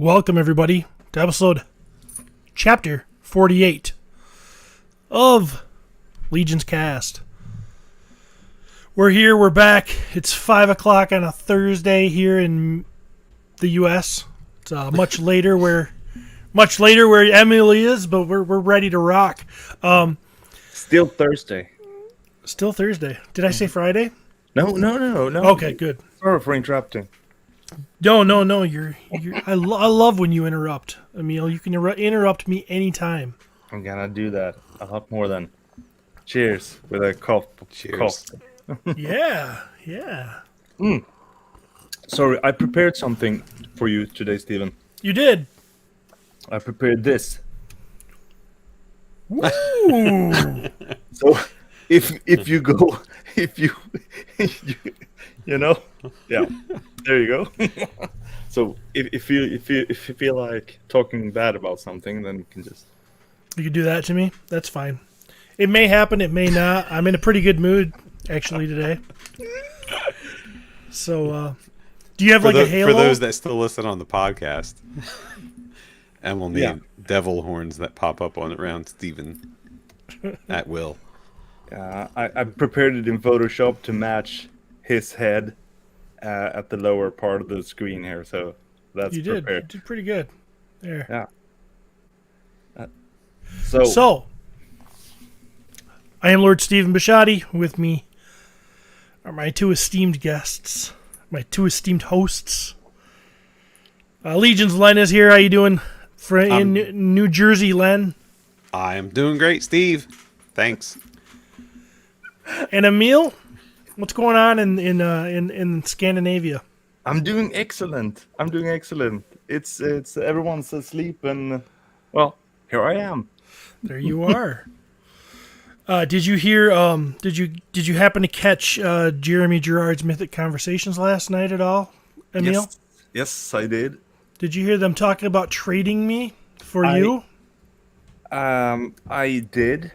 Welcome, everybody, to chapter 48 of LegionsCast. We're here, we're back. It's 5 o'clock on a Thursday here in the U.S. It's much later where Emily is, but we're ready to rock. Still Thursday. Still Thursday. Did I say Friday? No. Okay, good. Sorry for interrupting. No. I love when you interrupt, Emil. You can interrupt me anytime. I'm gonna do that a lot more than cheers with a cough. Cheers. Yeah. Sorry, I prepared something for you today, Steven. You did. I prepared this. Ooh. So if you go you know, yeah, there you go. So if you feel like talking bad about something, then you can just You can do that to me. That's fine. It may happen. It may not. I'm in a pretty good mood actually today. So, do you have a halo? For those that still listen on the podcast, and we'll need devil horns that pop up on around Steven at will. I prepared it in Photoshop to match his head at the lower part of the screen here, so that's prepared. You did pretty good. There. Yeah. So, I am Lord Stephen Bishotti. With me are my two esteemed guests, my two esteemed hosts. Legions Len is here. How you doing? In New Jersey, Len. I am doing great, Steve. Thanks. And Emil, what's going on in Scandinavia? I'm doing excellent. It's everyone's asleep, and well, here I am. There you are. Did you hear? Did you happen to catch Jeremy Gerard's Mythic Conversations last night at all, Emil? Yes, I did. Did you hear them talking about trading me for you? I did.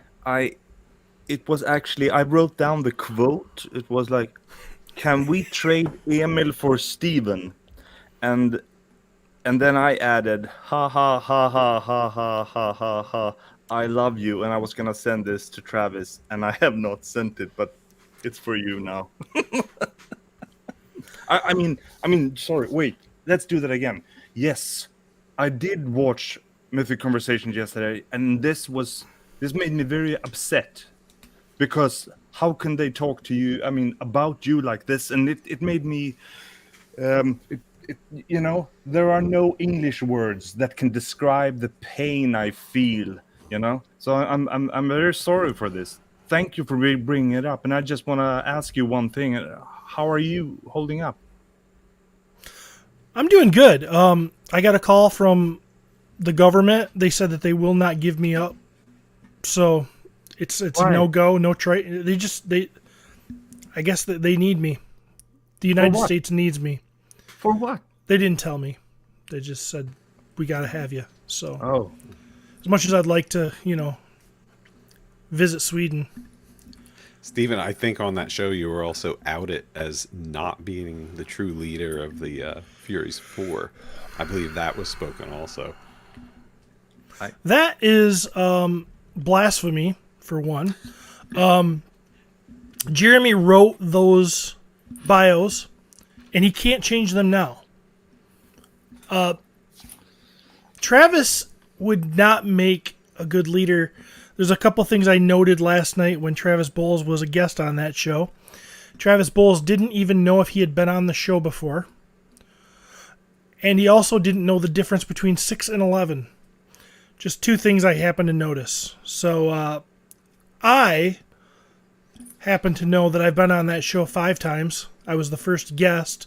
It was actually, I wrote down the quote. It was like, "Can we trade Emil for Steven?" And then I added, "Ha ha ha ha ha ha ha ha ha. I love you." And I was gonna send this to Travis, and I have not sent it, but it's for you now. I mean, sorry. Wait, let's do that again. Yes, I did watch Mythic Conversations yesterday, and this made me very upset. Because how can they talk to you? I mean, about you like this, and it made me, there are no English words that can describe the pain I feel. So I'm very sorry for this. Thank you for bringing it up, and I just want to ask you one thing: how are you holding up? I'm doing good. I got a call from the government. They said that they will not give me up. So. It's a no-go, no trade. I guess that they need me. The United States needs me. For what? They didn't tell me. They just said, we got to have you. So, as much as I'd like to, visit Sweden. Steven, I think on that show you were also outed as not being the true leader of the Furies 4. I believe that was spoken also. That is blasphemy. For one, Jeremy wrote those bios, and he can't change them now. Travis would not make a good leader. There's a couple things I noted last night when Travis Bowles was a guest on that show. Travis Bowles didn't even know if he had been on the show before. And he also didn't know the difference between 6 and 11. Just two things I happened to notice. So, I happen to know that I've been on that show 5 times. I was the first guest.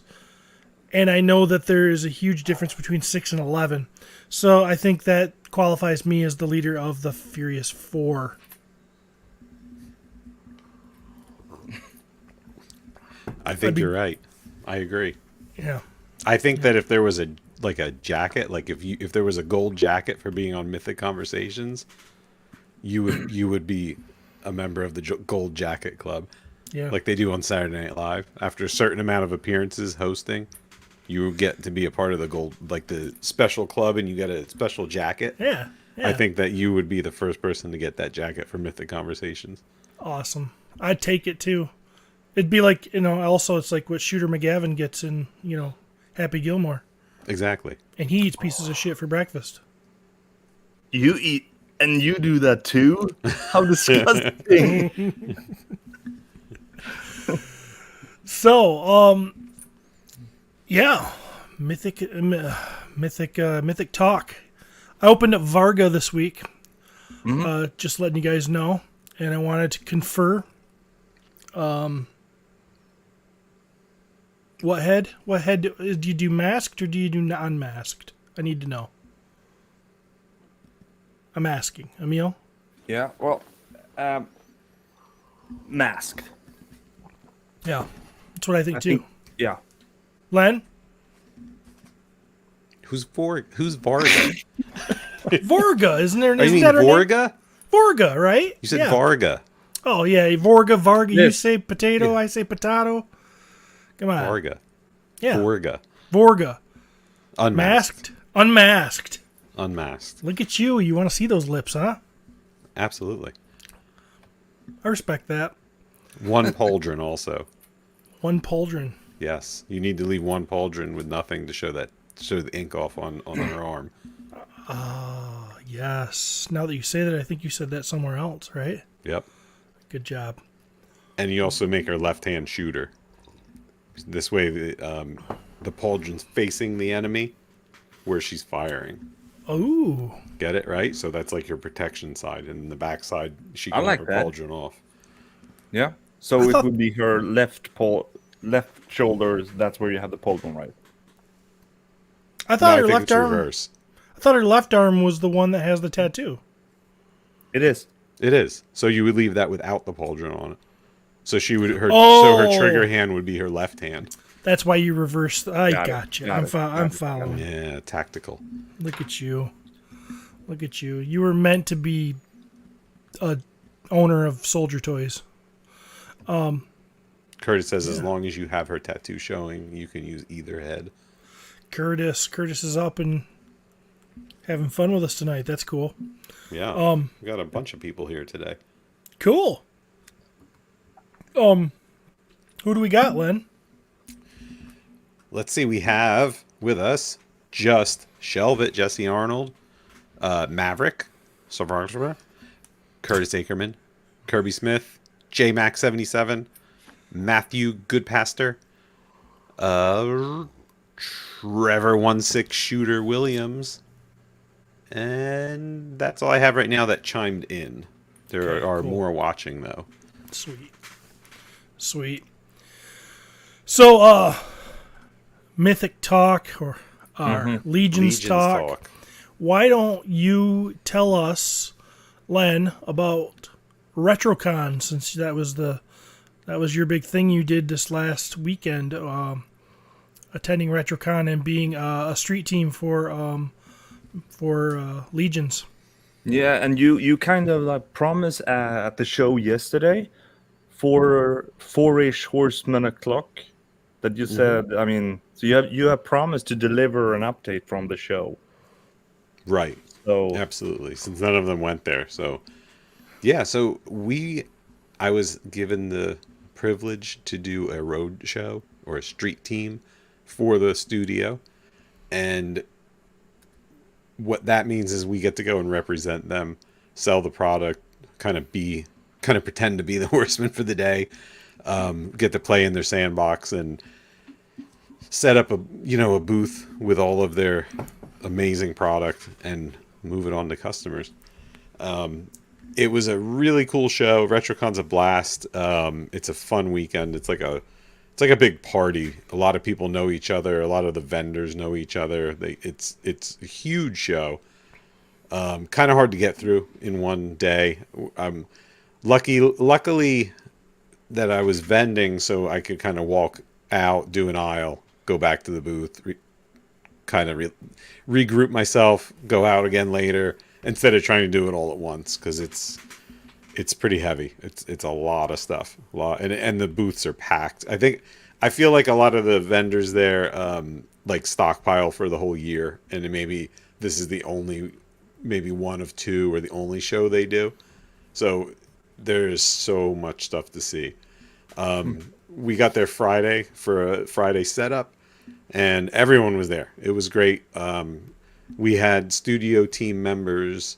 And I know that there is a huge difference between 6 and 11. So I think that qualifies me as the leader of the Furious 4. I think you're right. I agree. Yeah. I think that if there was a jacket, like if there was a gold jacket for being on Mythic Conversations, you would be a member of the Gold Jacket Club, like they do on Saturday Night Live. After a certain amount of appearances hosting, You get to be a part of the gold, like the special club, and you get a special jacket. Yeah. I think that you would be the first person to get that jacket for Mythic Conversations. Awesome. I'd take it too. It'd be like, also it's like what Shooter McGavin gets in, Happy Gilmore. Exactly. And he eats pieces of shit for breakfast. You eat and you do that too? How disgusting. So, yeah, Mythic Talk. I opened up Varga this week, just letting you guys know, and I wanted to confer. What head? Do you do masked or do you do non-masked? I need to know. I'm asking. Emil? Yeah, well, masked. Yeah, that's what I think too. Yeah. Len? Who's Varga? Vorga, isn't there? Oh, you Isn't mean that her name? Vorga? Vorga, right? You said Yeah. Varga. Oh, yeah, Varga. You Yes. say potato, I say potato. Come on. Varga. Yeah. Vorga. Unmasked? Unmasked. Unmasked. Look at you. You want to see those lips, huh? Absolutely. I respect that. One pauldron also. One pauldron. Yes. You need to leave one pauldron with nothing to show the ink off on her arm. Yes. Now that you say that, I think you said that somewhere else, right? Yep. Good job. And you also make her left-hand shooter. This way, the pauldron's facing the enemy where she's firing. Oh. Get it, right? So that's like your protection side. And the back side, she I can like have her that. pauldron off. Yeah. So it would be her left shoulder. That's where you have the pauldron, right? I thought No, I her think left it's arm. reverse. I thought her left arm was the one that has the tattoo. It is. It is. So you would leave that without the pauldron on it. So so her Oh. trigger hand would be her left hand. That's why you reversed. I Got it. gotcha. Got I'm it. Got it. following. Yeah, tactical. Look at you. Look at you. You were meant to be a owner of soldier toys. Curtis says as long as you have her tattoo showing, you can use either head. Curtis is up and having fun with us tonight. That's cool. Yeah. We got a bunch of people here today. Cool. Who do we got, Len? Let's see. We have with us just Shelvit, Jesse Arnold, Maverick, Survivor, Curtis Ackerman, Kirby Smith, JMax77, Matthew Goodpaster, Trevor16 Shooter Williams, and that's all I have right now that chimed in. There Okay, are cool. more watching though. Sweet. So, Mythic Talk or Legions Talk. Why don't you tell us, Len, about RetroCon, since that was your big thing you did this last weekend, attending RetroCon and being a street team for Legions. Yeah, and you kind of like promised at the show yesterday for 4-ish horsemen o'clock that you said. I mean, so you have promised to deliver an update from the show. Right. So Absolutely. Since none of them went there. So, yeah. So I was given the privilege to do a road show or a street team for the studio. And what that means is we get to go and represent them, sell the product, kind of pretend to be the horseman for the day, get to play in their sandbox and set up a booth with all of their amazing product and move it on to customers. It was a really cool show. RetroCon's a blast. It's a fun weekend. It's like a big party. A lot of people know each other. A lot of the vendors know each other. It's a huge show. Kind of hard to get through in one day. I'm luckily that I was vending, so I could kind of walk out, do an aisle, go back to the booth, regroup myself, go out again later, instead of trying to do it all at once, because it's pretty heavy. It's a lot of stuff, and the booths are packed. I think I feel like a lot of the vendors there like stockpile for the whole year, and then maybe this is the only, maybe one of two or the only show they do. So there's so much stuff to see. We got there Friday for a Friday setup, and everyone was there. It was great. We had studio team members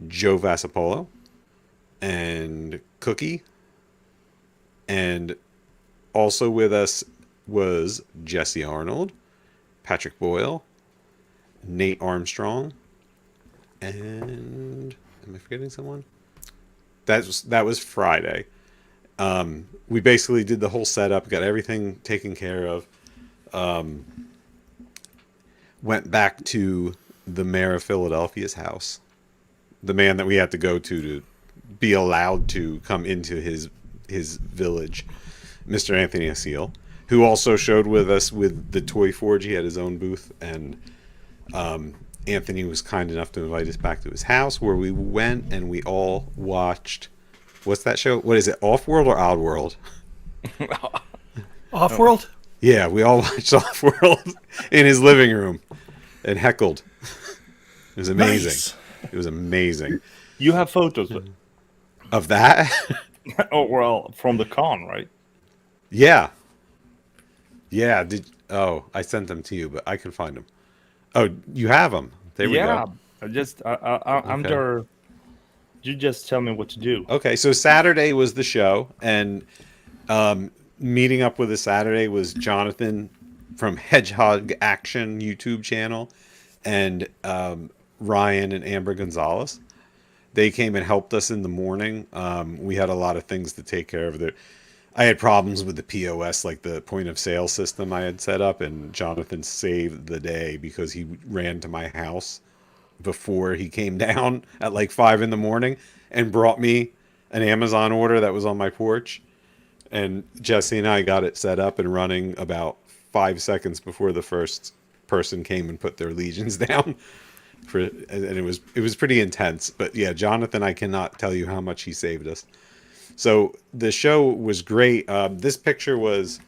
Joe Vassapolo and Cookie, and also with us was Jesse Arnold, Patrick Boyle, Nate Armstrong, and am I forgetting someone? That was Friday. We basically did the whole setup, got everything taken care of. Went back to the mayor of Philadelphia's house, the man that we had to go to be allowed to come into his village, Mr. Anthony Asile, who also showed with us with the Toy Forge. He had his own booth, and Anthony was kind enough to invite us back to his house, where we went and we all watched. What's that show? What is it? Off-World or Odd-World? Off-World? Yeah, we all watched Off-World in his living room and heckled. It was amazing. Nice. It was amazing. You have photos Of that? oh, well, from the con, right? Yeah. Yeah. I sent them to you, but I can find them. Oh, you have them. There we go. I'm Okay. there. You just tell me what to do. Okay, so Saturday was the show, and meeting up with us Saturday was Jonathan from Hedgehog Action YouTube channel, and Ryan and Amber Gonzalez. They came and helped us in the morning. We had a lot of things to take care of. I had problems with the POS, like the point of sale system I had set up, and Jonathan saved the day because he ran to my house before he came down at like 5 in the morning and brought me an Amazon order that was on my porch. And Jesse and I got it set up and running about 5 seconds before the first person came and put their Legions down. And it was pretty intense. But yeah, Jonathan, I cannot tell you how much he saved us. So the show was great. This picture was,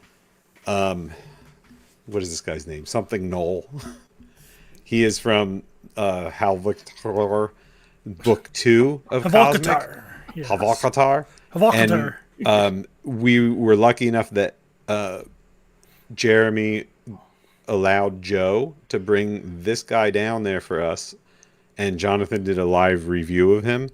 what is this guy's name? Something Knoll. He is from Halvikatar, book 2 of Cosmic. Havalkatar. Yes. Havalkatar. Havalkatar. And we were lucky enough that Jeremy allowed Joe to bring this guy down there for us, and Jonathan did a live review of him,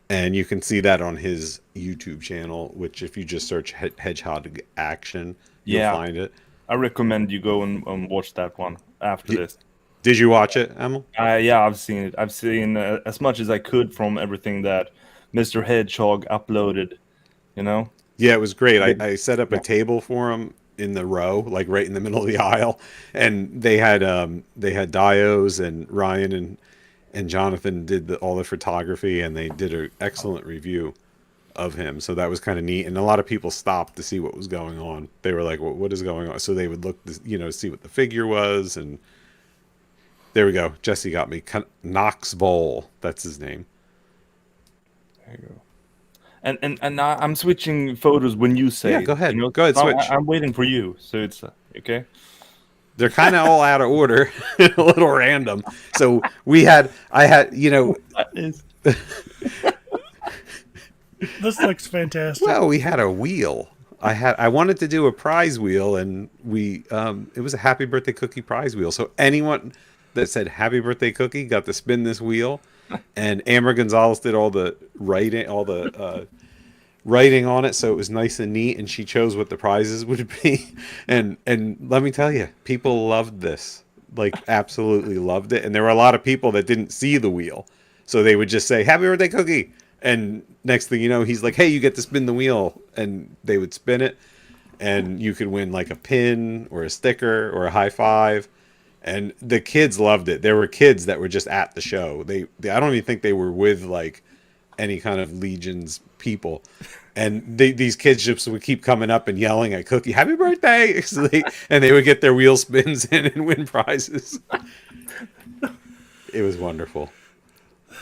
and you can see that on his YouTube channel, which if you just search Hedgehog Action, you'll find it. I recommend you go and watch that one after this. Did you watch it, Emil? Yeah, I've seen it. I've seen as much as I could from everything that Mr. Hedgehog uploaded, you know? Yeah, it was great. I set up a table for him in the row, like right in the middle of the aisle, and they had Dios, and Ryan and Jonathan did all the photography, and they did an excellent review of him. So that was kind of neat, and a lot of people stopped to see what was going on. They were like, well, what is going on? So they would look, see what the figure was, and there we go. Jesse got me. Knox Bowl. That's his name. There you go. And I'm switching photos when you say. Yeah, go ahead. You know? Go ahead, switch. I'm waiting for you. So it's okay. They're kind of all out of order, a little random. So I had. That is. This looks fantastic. Well, we had a wheel. I wanted to do a prize wheel, and it was a happy birthday cookie prize wheel. So anyone that said happy birthday cookie got to spin this wheel, and Amber Gonzalez did all the writing on it, so it was nice and neat, and she chose what the prizes would be. And let me tell you, people loved this, like absolutely loved it. And there were a lot of people that didn't see the wheel, so they would just say happy birthday cookie, and next thing you know, he's like, hey, you get to spin the wheel, and they would spin it, and you could win like a pin or a sticker or a high five. And the kids loved it. There were kids that were just at the show. I don't even think they were with like any kind of Legions people. And these kids just would keep coming up and yelling at Cookie, happy birthday! So they would get their wheel spins in and win prizes. It was wonderful.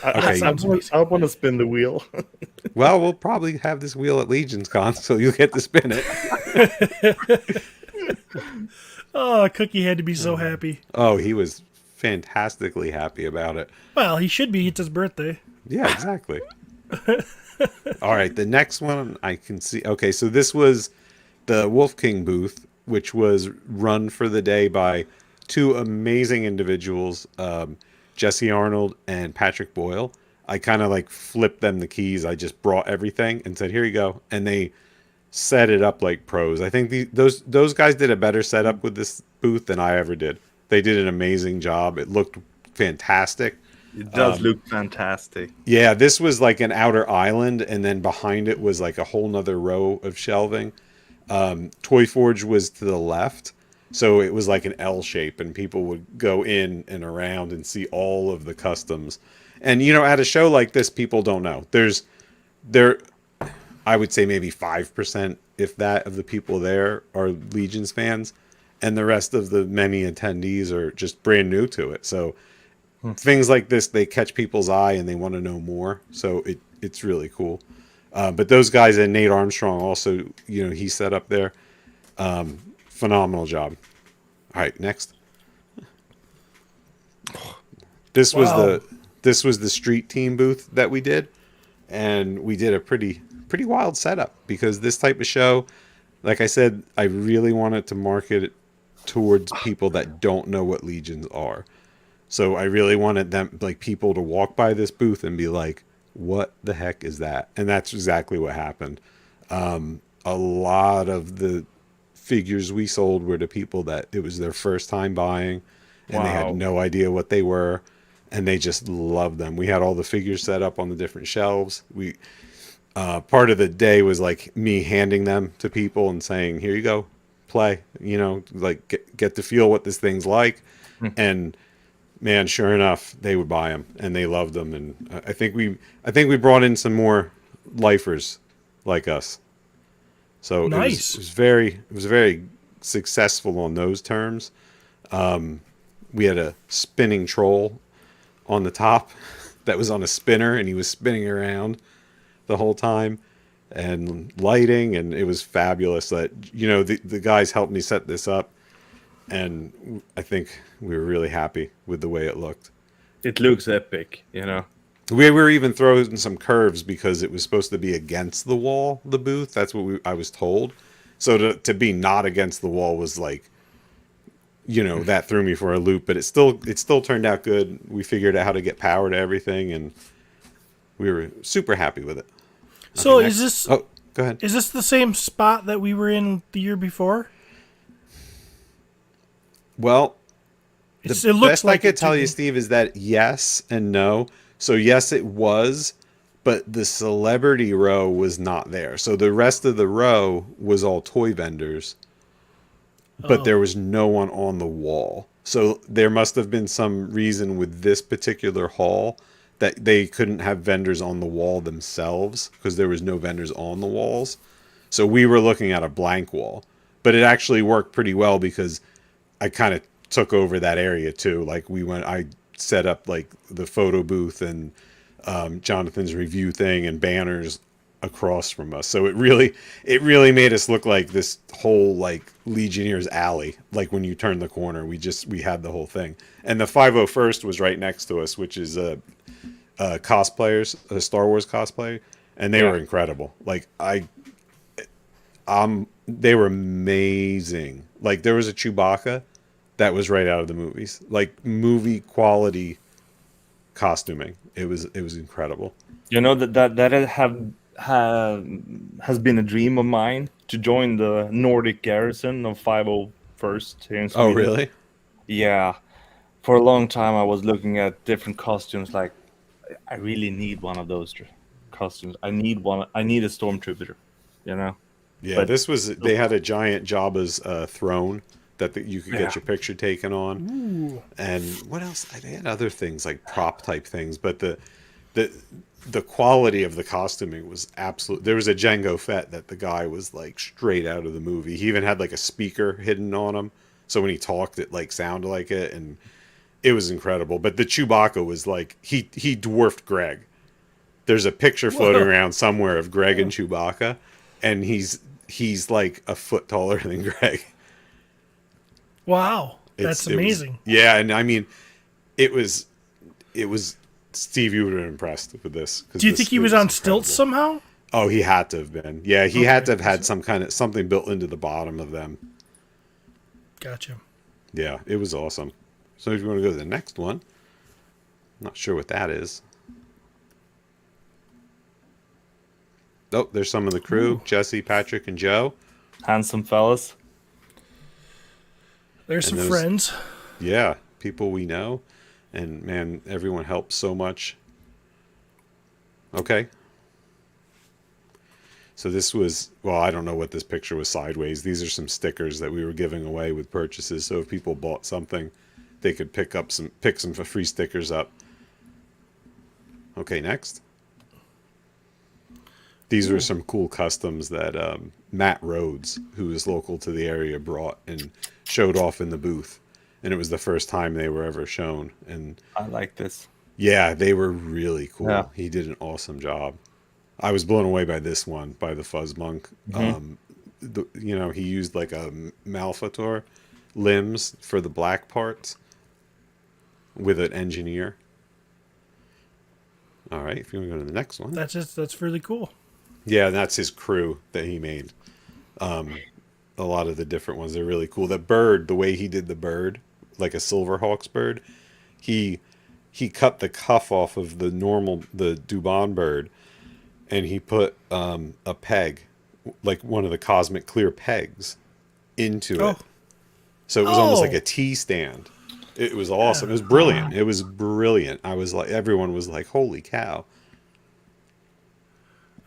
Okay. I want to spin the wheel. Well, we'll probably have this wheel at LegionsCon, so you'll get to spin it. Oh, Cookie had to be so happy. Oh, he was fantastically happy about it. Well, he should be. It's his birthday. Yeah, exactly. All right, the next one I can see. Okay, so this was the Wolf King booth, which was run for the day by two amazing individuals, Jesse Arnold and Patrick Boyle. I kind of like flipped them the keys. I just brought everything and said, "Here you go," and they set it up like pros. I think those guys did a better setup with this booth than I ever did. They did an amazing job. It looked fantastic. It does look fantastic. Yeah, this was like an outer island, and then behind it was like a whole nother row of shelving. Toy Forge was to the left, so it was like an L shape, and people would go in and around and see all of the customs. And you know, at a show like this, people don't know. There, I would say maybe 5%, if that, of the people there are Legions fans, and the rest of the many attendees are just brand new to it. So things like this, they catch people's eye and they want to know more. So it's really cool. But those guys, and Nate Armstrong also, you know, he set up there. Phenomenal job. All right, next. This was Wow. the street team booth that we did, and we did a pretty wild setup because this type of show, like I said, I really wanted to market it towards people that don't know what Legions are. So I really wanted them, like, people to walk by this booth and be like, "What the heck is that?" And that's exactly what happened. A lot of the figures we sold were to people that it was their first time buying, and they Wow. had no idea what they were, and they just loved them. We had all the figures set up on the different shelves. We part of the day was like me handing them to people and saying, "Here you go, play." You know, like get to feel what this thing's like, and man, sure enough, they would buy them and they loved them. And I think we brought in some more lifers like us. So Nice. it was very successful on those terms. We had a spinning troll on the top that was on a spinner, and he was spinning around the whole time, and lighting, and it was fabulous. That, you know, the guys helped me set this up, and I think we were really happy with the way it looked. It looks epic, you know. We were even throwing some curves because it was supposed to be against the wall, the booth. That's what I was told. So to be not against the wall was like, you know, that threw me for a loop. But it still turned out good. We figured out how to get power to everything, and we were super happy with it. So Okay, is next. this Oh, go ahead. is this the same spot that we were in the year before? Well, It the looks best like I could it to tell you, me. Steve, is that yes and no. So yes, it was, but the celebrity row was not there. So the rest of the row was all toy vendors, but Oh. there was no one on the wall. So there must have been some reason with this particular hall that they couldn't have vendors on the wall themselves because there was no vendors on the walls. So we were looking at a blank wall, but it actually worked pretty well because I kind of took over that area too. Like I set up like the photo booth and Jonathan's review thing and banners across from us. So it really made us look like this whole like Legionnaires alley. Like when you turn the corner, we had the whole thing. And the 501st was right next to us, which is cosplayers, a Star Wars cosplay, and they were incredible. Like they were amazing. Like there was a Chewbacca that was right out of the movies, like movie quality costuming. It was incredible. You know that has been a dream of mine to join the Nordic garrison of 501st here in Sweden. Oh, really? Yeah. For a long time, I was looking at different costumes. Like, I really need one of those costumes. I need one. I need a stormtrooper. You know. Yeah, But- they had a giant Jabba's throne that you could Yeah. get your picture taken on. Ooh. And what else? They had other things like prop type things, but the quality of the costuming was absolute. There was a Jango Fett that the guy was like straight out of the movie. He even had like a speaker hidden on him, so when he talked, it like sounded like it, and it was incredible. But the Chewbacca was like he dwarfed Greg. There's a picture floating around somewhere of Greg and Chewbacca, and he's like a foot taller than Greg. Wow, that's amazing. Yeah, and I mean, it was Steve. You would have been impressed with this. Do you think he was on stilts somehow? Oh, he had to have been. Yeah, he had to have had something built into the bottom of them. Gotcha. Yeah, it was awesome. So if you want to go to the next one, not sure what that is. Oh, there's some of the crew: Jesse, Patrick, and Joe. Handsome fellas. There's some friends. Yeah, people we know, and man, everyone helps so much. Okay. So this was, well, I don't know what this picture was sideways. These are some stickers that we were giving away with purchases. So if people bought something, they could pick some free stickers up. Okay, next. These were some cool customs that Matt Rhodes, who is local to the area, brought and showed off in the booth. And it was the first time they were ever shown. And I like this. yeah, they were really cool. Yeah. He did an awesome job. I was blown away by this one, by the Fuzz Monk. He used like a Malfator limbs for the black parts with an engineer. All right, if you want to go to the next one. That's really cool. Yeah, and that's his crew that he made. A lot of the different ones, they're really cool. That bird, the way he did the bird, like a Silverhawks bird, he cut the cuff off of the Dubon bird, and he put a peg, like one of the cosmic clear pegs, into it. So it was almost like a T stand. It was awesome. It was brilliant. It was brilliant. I was like, everyone was like, holy cow.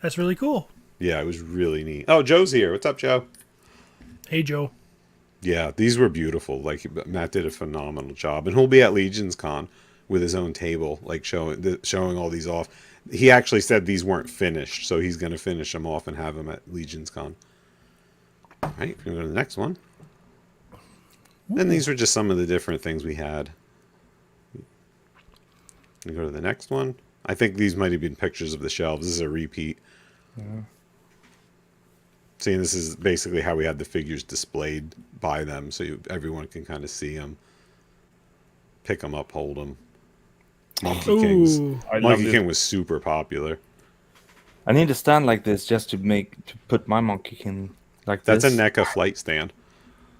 That's really cool. Yeah, it was really neat. Oh, Joe's here. What's up, Joe? Hey, Joe. Yeah, these were beautiful. Like, Matt did a phenomenal job. And he'll be at LegionsCon with his own table, like showing all these off. He actually said these weren't finished, so he's going to finish them off and have them at LegionsCon. All right, if you go to the next one. And these were just some of the different things we had. You go to the next one. I think these might have been pictures of the shelves. This is a repeat. Yeah. See, this is basically how we had the figures displayed by them, so everyone can kind of see them, pick them up, hold them. Monkey King was super popular. I need a stand like this just to put my Monkey King like this. That's a NECA flight stand.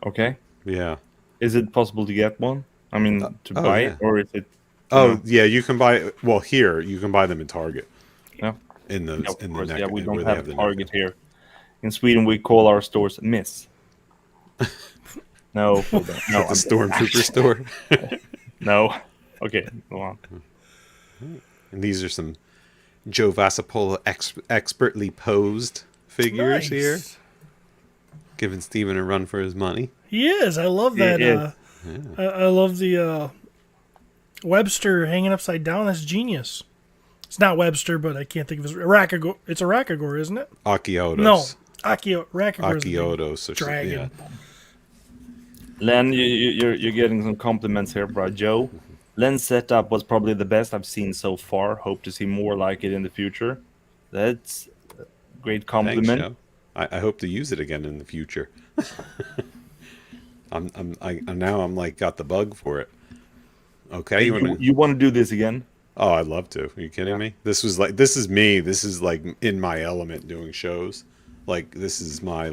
Okay. Yeah. Is it possible to get one? I mean, to buy it, or is it? Yeah, you can buy. Well, here you can buy them in Target. Yeah. In the NECA. Yeah, we don't have Target here. In Sweden, we call our stores Miss. No, we don't. No, the Stormtrooper store. No. Okay, go on. And these are some Joe Vasapola expertly posed figures here, giving Steven a run for his money. He is. I love that. I love the Webster hanging upside down. That's genius. It's not Webster, but I can't think of his Rakagor. It's a Rakagor, isn't it? Akiotos. No, Rakagor. Akiotos, dragon. Yeah. Len, you're getting some compliments here, bro. Joe, Len's setup was probably the best I've seen so far. Hope to see more like it in the future. That's a great compliment. Thanks, Joe. I hope to use it again in the future. I'm like got the bug for it. Okay, you want to do this again? Oh, I'd love to. Are you kidding me? This is me. This is like in my element doing shows. Like this is what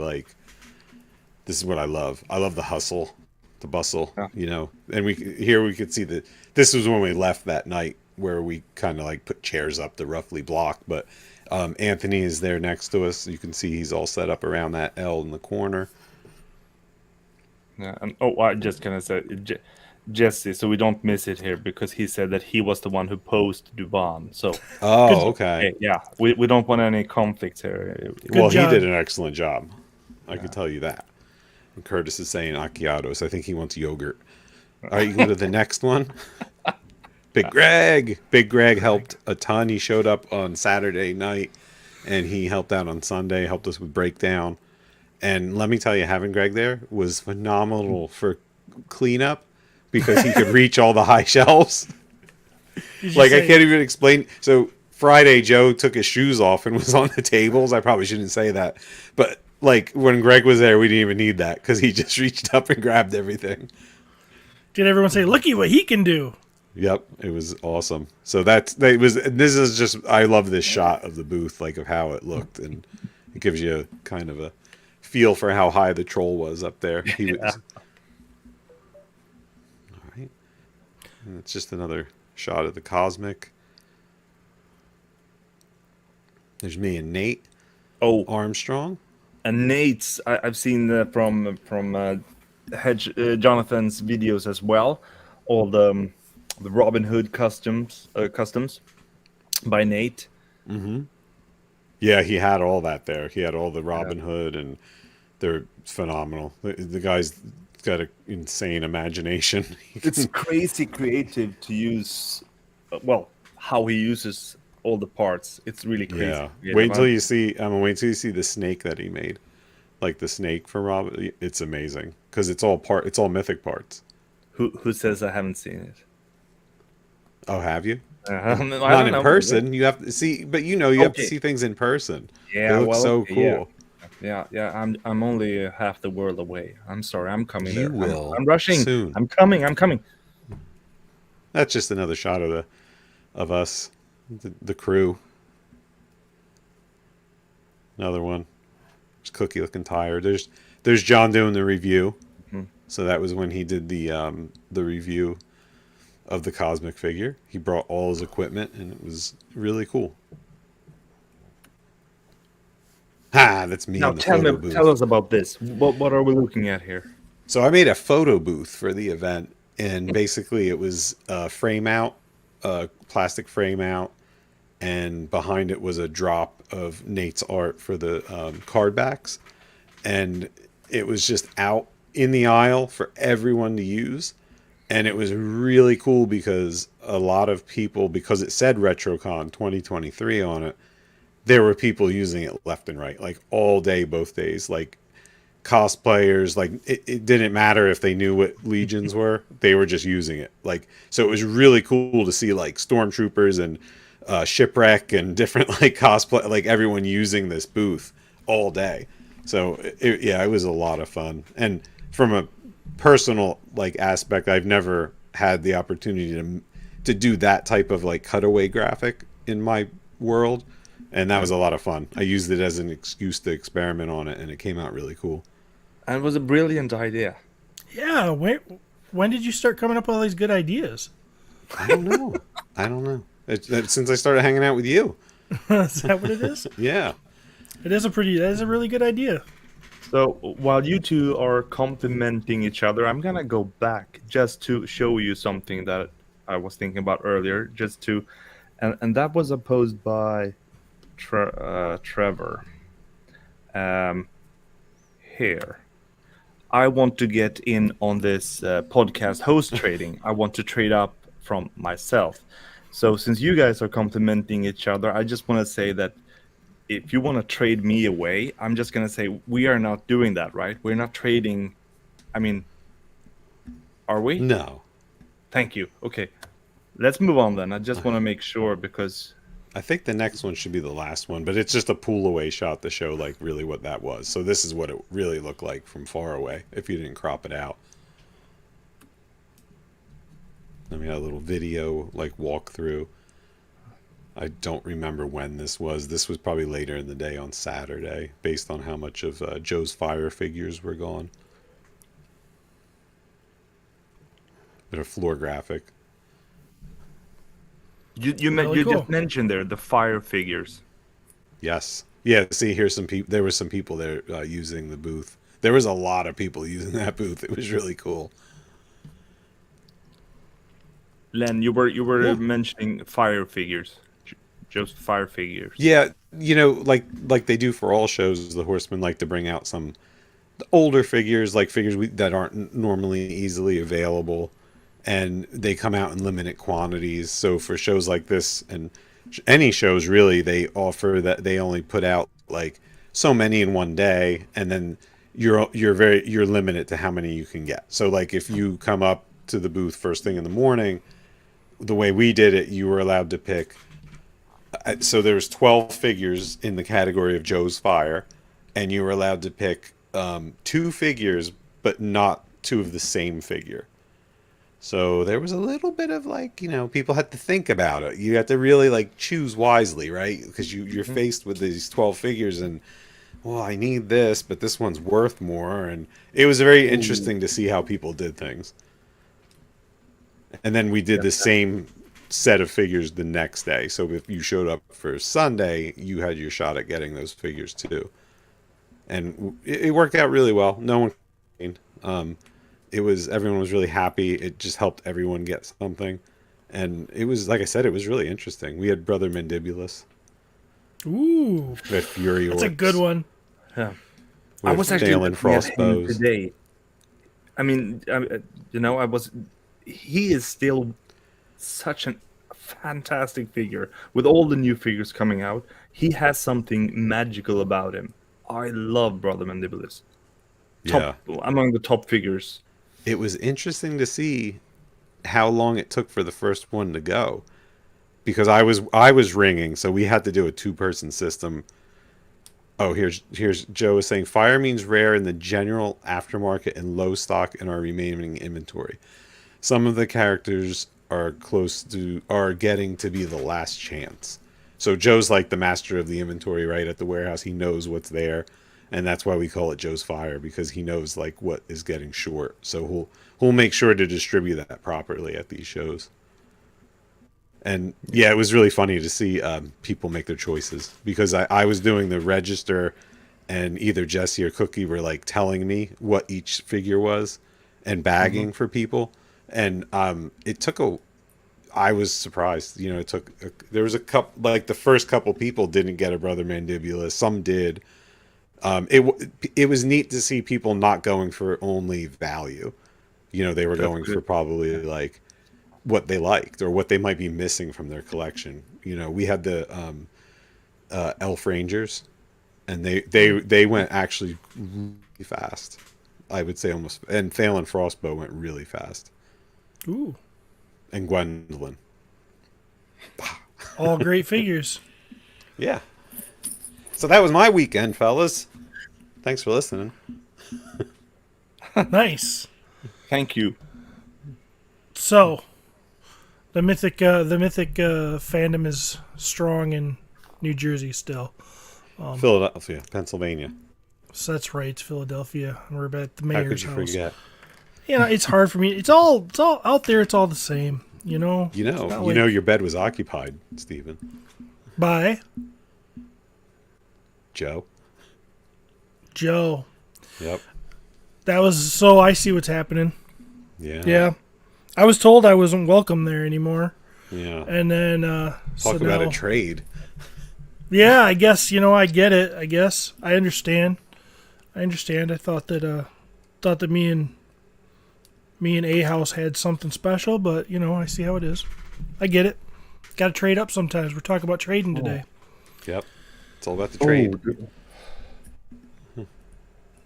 I love. I love the hustle, the bustle, And we could see that this was when we left that night where we kind of like put chairs up to roughly block, but Anthony is there next to us. You can see he's all set up around that L in the corner. Yeah. I'm just gonna say Jesse, so we don't miss it here, because he said that he was the one who posed Dubon. So okay. Yeah, we don't want any conflicts here. Well, he did an excellent job. I can tell you that. And Curtis is saying Akiotos. I think he wants yogurt. All right, you go to the next one. Big Greg. Big Greg helped a ton. He showed up on Saturday night, and he helped out on Sunday, helped us with Breakdown. And let me tell you, having Greg there was phenomenal for cleanup, because he could reach all the high shelves. I can't even explain. So Friday, Joe took his shoes off and was on the tables. I probably shouldn't say that, but like when Greg was there, we didn't even need that because he just reached up and grabbed everything. Did everyone say, "Looky what he can do"? Yep, it was awesome. So that was. This is just. I love this shot of the booth, like of how it looked, and it gives you a kind of a feel for how high the troll was up there. He was. All right, and it's just another shot of the cosmic. There's me and Nate Oh, Armstrong. and Nate's I've seen from Jonathan's videos as well. All the Robin Hood customs by Nate. Yeah, he had all that there. He had all the Robin Hood, and they're phenomenal. The guy's got an insane imagination. It's crazy creative to use. Well, how he uses all the parts. It's really crazy. Yeah. creative. Wait until you see. Wait till you see the snake that he made, like the snake for Robin. It's amazing because it's all mythic parts. Who says I haven't seen it? Oh, have you? I Not don't in know. person. You have to see, but you have to Okay. see things in person. Yeah, It looks well, so okay, cool. Yeah. I'm only half the world away. I'm sorry. I'm coming You there. will I'm rushing. soon. I'm coming. That's just another shot of us, the crew. Another one. There's Cookie looking tired. There's John doing the review. So that was when he did the review of the cosmic figure. He brought all his equipment, and it was really cool. That's me Now in the photo booth. tell us about this. What are we looking at here? So I made a photo booth for the event, and basically it was a frame out, a plastic frame out, and behind it was a drop of Nate's art for the card backs, and it was just out in the aisle for everyone to use. And it was really cool because a lot of people, because it said RetroCon 2023 on it, there were people using it left and right, like all day, both days, like cosplayers. Like it didn't matter if they knew what legions were, they were just using it. Like, so it was really cool to see like stormtroopers and shipwreck and different like cosplay, like everyone using this booth all day. So it was a lot of fun. And from a personal like aspect, I've never had the opportunity to do that type of like cutaway graphic in my world, and that was a lot of fun. I used it as an excuse to experiment on it, and it came out really cool. And it was a brilliant idea. Yeah. When did you start coming up with all these good ideas? I don't know. Since I started hanging out with you. Is that what it is? Yeah. That is a really good idea. So while you two are complimenting each other, I'm gonna go back just to show you something that I was thinking about earlier. And that was a post by Trevor. Here, I want to get in on this podcast host trading. I want to trade up from myself. So since you guys are complimenting each other, I just want to say that if you want to trade me away, I'm just going to say we are not doing that, right? We're not trading. I mean, are we? No. Thank you. Okay. Let's move on then. I just want to make sure because I think the next one should be the last one, but it's just a pull away shot to show like really what that was. So this is what it really looked like from far away if you didn't crop it out. Then we had a little video like walkthrough. I don't remember when this was. This was probably later in the day on Saturday, based on how much of Joe's fire figures were gone. But a floor graphic. you Really cool. just mentioned there the fire figures. Yes. Yeah, see, here's some people. There were some people there using the booth. There was a lot of people using that booth. It was really cool. Len, you were Yeah. mentioning fire figures. Just fire figures. Yeah, like they do for all shows, the Horsemen like to bring out some older figures, like figures that aren't normally easily available, and they come out in limited quantities. So for shows like this and any shows really, they offer that they only put out like so many in one day, and then you're limited to how many you can get. So like if you come up to the booth first thing in the morning, the way we did it, you were allowed to pick So there was 12 figures in the category of Joe's Fire, and you were allowed to pick 2 figures, but not 2 of the same figure. So there was a little bit of like, people had to think about it. You had to really like choose wisely, right? Because you're faced with these 12 figures and, well, I need this, but this one's worth more. And it was very interesting to see how people did things. And then we did the same set of figures the next day. So if you showed up for Sunday, you had your shot at getting those figures too. And it worked out really well. No one complained. Everyone was really happy. It just helped everyone get something. And it was, like I said, it was really interesting. We had Brother Mandibulus. Ooh. We had Fury That's Orcs. a good one. Yeah. We I had was actually Phelan looking at him Frostbows. today. I mean, he is still such a fantastic figure. With all the new figures coming out, he has something magical about him. I love Brother Mandibulus. Among the top figures. It was interesting to see how long it took for the first one to go, because I was ringing, so we had to do a 2-person system. Oh, here's Joe is saying fire means rare in the general aftermarket and low stock in our remaining inventory. Some of the characters are getting to be the last chance. So Joe's like the master of the inventory, right, at the warehouse. He knows what's there. And that's why we call it Joe's Fire, because he knows like what is getting short. So he'll make sure to distribute that properly at these shows. And yeah, it was really funny to see people make their choices, because I was doing the register, and either Jesse or Cookie were like telling me what each figure was and bagging for people. And it took I was surprised. There was a couple, like the first couple people didn't get a Brother Mandibulus. Some did. It was neat to see people not going for only value. They were going for probably like what they liked or what they might be missing from their collection. We had the Elf Rangers, and they went actually really fast. I would say almost, and Phelan Frostbow went really fast. Ooh. And Gwendolyn. All great figures. Yeah. So that was my weekend, fellas. Thanks for listening. Nice. Thank you. So, the mythic fandom is strong in New Jersey still. Philadelphia, Pennsylvania. So that's right, it's Philadelphia, and we're at the How could mayor's you house. forget? It's hard for me. It's all out there. It's all the same. It's not like- Your bed was occupied, Stephen. By Joe. Yep. That was so. I see what's happening. Yeah. Yeah, I was told I wasn't welcome there anymore, Yeah. and then Talk about a trade. Yeah, I guess I get it. I guess I understand. I thought that me and A House had something special, but I see how it is. I get it. Got to trade up sometimes. We're talking about trading today. Yep. It's all about the trade.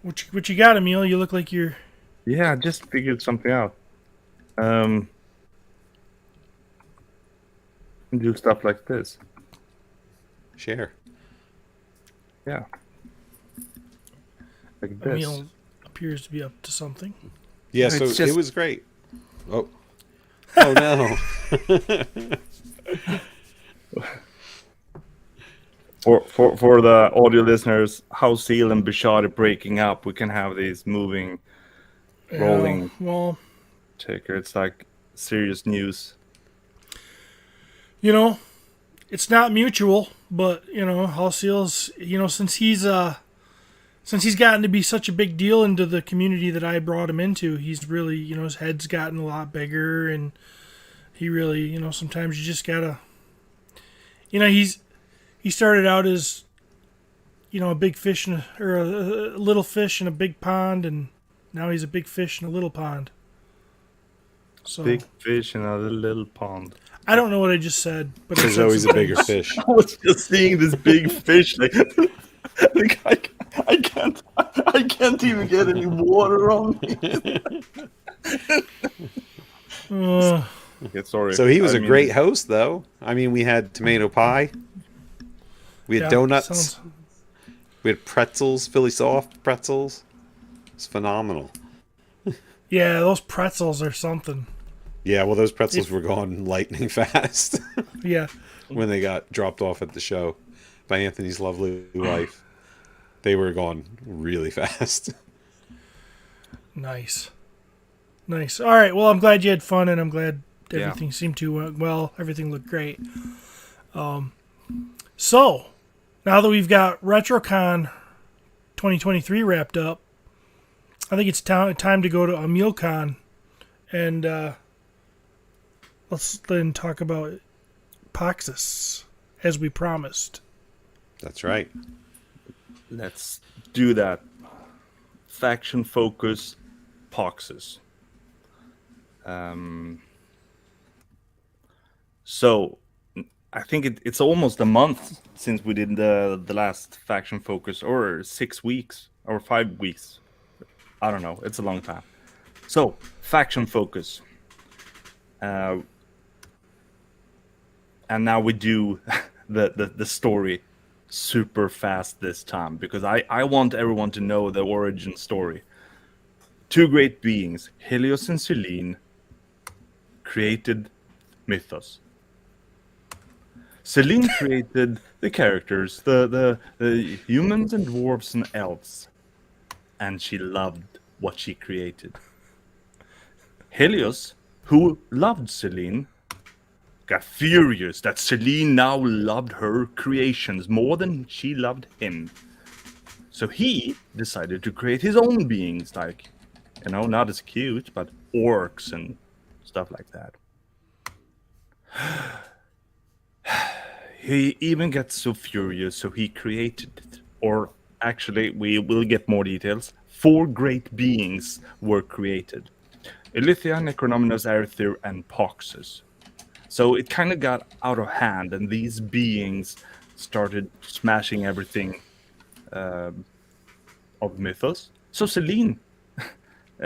What you got, Emil? You look like you're. Yeah, I just figured something out. Do stuff like this. Share. Yeah. Like this. Emil appears to be up to something. Yeah, It's so just- it was great. Oh. Oh no. For the audio listeners, how Seal and Bishad are breaking up, we can have these moving, rolling Yeah, well, ticker. It's like serious news. it's not mutual, but Halseal's since he's gotten to be such a big deal into the community that I brought him into, he's really his head's gotten a lot bigger, and he really sometimes you just gotta he started out as a big fish or a little fish in a big pond, and now he's a big fish in a little pond. So Big fish in a little pond. I don't know what I just said, but it There's said always a some bigger things. fish. I was just seeing this big fish. I can't even get any water on me. Uh, Okay, sorry. So he was I a mean, great host, though. I mean, we had tomato pie. We had Yeah, donuts. sounds- We had pretzels, Philly soft pretzels. It's phenomenal. Yeah, those pretzels are something. Yeah, well, those pretzels were gone lightning fast Yeah. when they got dropped off at the show by Anthony's lovely wife. They were gone really fast. Nice. Nice. All right. Well, I'm glad you had fun, and I'm glad Yeah. everything seemed to well. Everything looked great. So now that we've got RetroCon 2023 wrapped up, I think it's time to go to EmilCon, and let's then talk about Poxus as we promised. That's right. Let's do that. Faction focus, Poxus. So I think it's almost a month since we did the last faction focus, or 6 weeks, or 5 weeks. I don't know. It's a long time. So faction focus, and now we do the story super fast this time, because I want everyone to know the origin story. Two great beings, Helios and Selene, created mythos. Selene created the characters, the humans and dwarves and elves, and she loved what she created. Helios, who loved Selene, got furious that Selene now loved her creations more than she loved him. So he decided to create his own beings, like, not as cute, but orcs and stuff like that. He even got so furious, so he created it. Or actually, we will get more details. 4 great beings were created: Ilithia, Necronominus, Arethyr, and Poxus. So it kind of got out of hand, and these beings started smashing everything of Mythos. So Selene,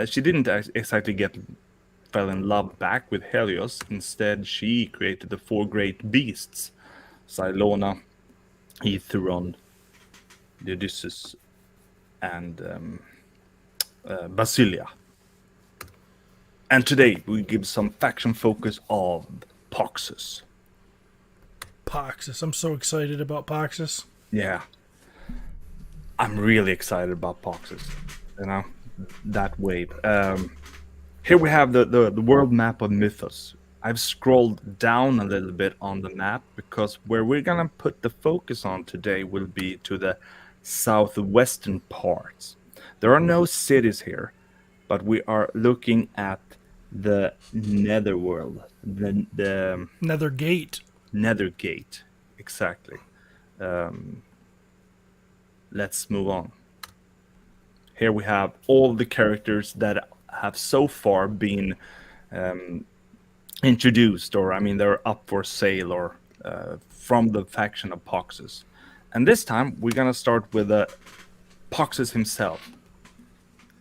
she didn't exactly fell in love back with Helios. Instead, she created the 4 great beasts: Cylona, Aetheron, Odysseus, and Basilia. And today we give some faction focus of Poxus. Poxus. I'm so excited about Poxus. Yeah. I'm really excited about Poxus. That wave. Here we have the world map of Mythos. I've scrolled down a little bit on the map, because where we're gonna put the focus on today will be to the southwestern parts. There are no cities here, but we are looking at the Netherworld, the Nethergate. Nethergate, exactly. Let's move on. Here we have all the characters that have so far been introduced, or they're up for sale, or from the faction of Poxus. And this time we're gonna start with Poxus himself,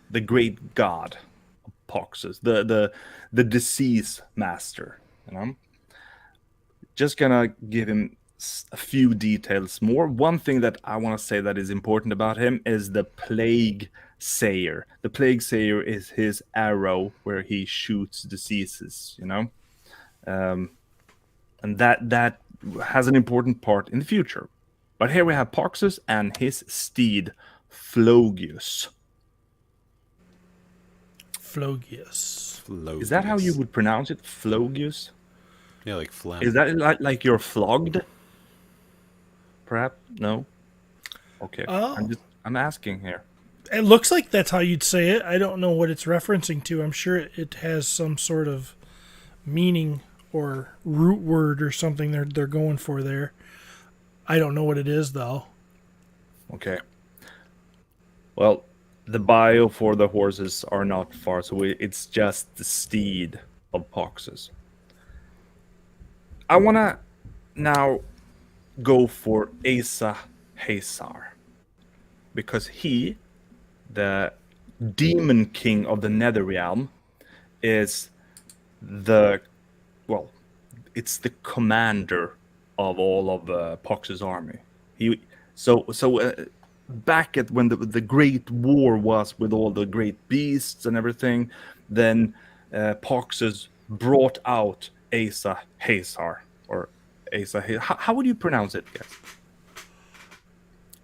the great god of Poxus, the disease master. Just gonna give him a few details more. One thing that I want to say that is important about him is the Plague Sayer. The Plague Sayer is his arrow where he shoots diseases, and that has an important part in the future. But here we have Poxus and his steed, Flogius. Flogius. Is that how you would pronounce it? Flogius? Yeah, like phlegm. Is that like you're flogged? Perhaps? No? Okay. Oh. I'm asking here. It looks like that's how you'd say it. I don't know what it's referencing to. I'm sure it has some sort of meaning or root word or something they're going for there. I don't know what it is, though. Okay. Well, the bio for the horses are not far, so it's just the steed of Poxus. I want to now go for Asa Hazar, because he, the demon king of the Netherrealm, is it's the commander of all of Pox's army. Back at when the Great War was with all the great beasts and everything, then Poxus brought out Asa Hazar, or Asa. How would you pronounce it, guys?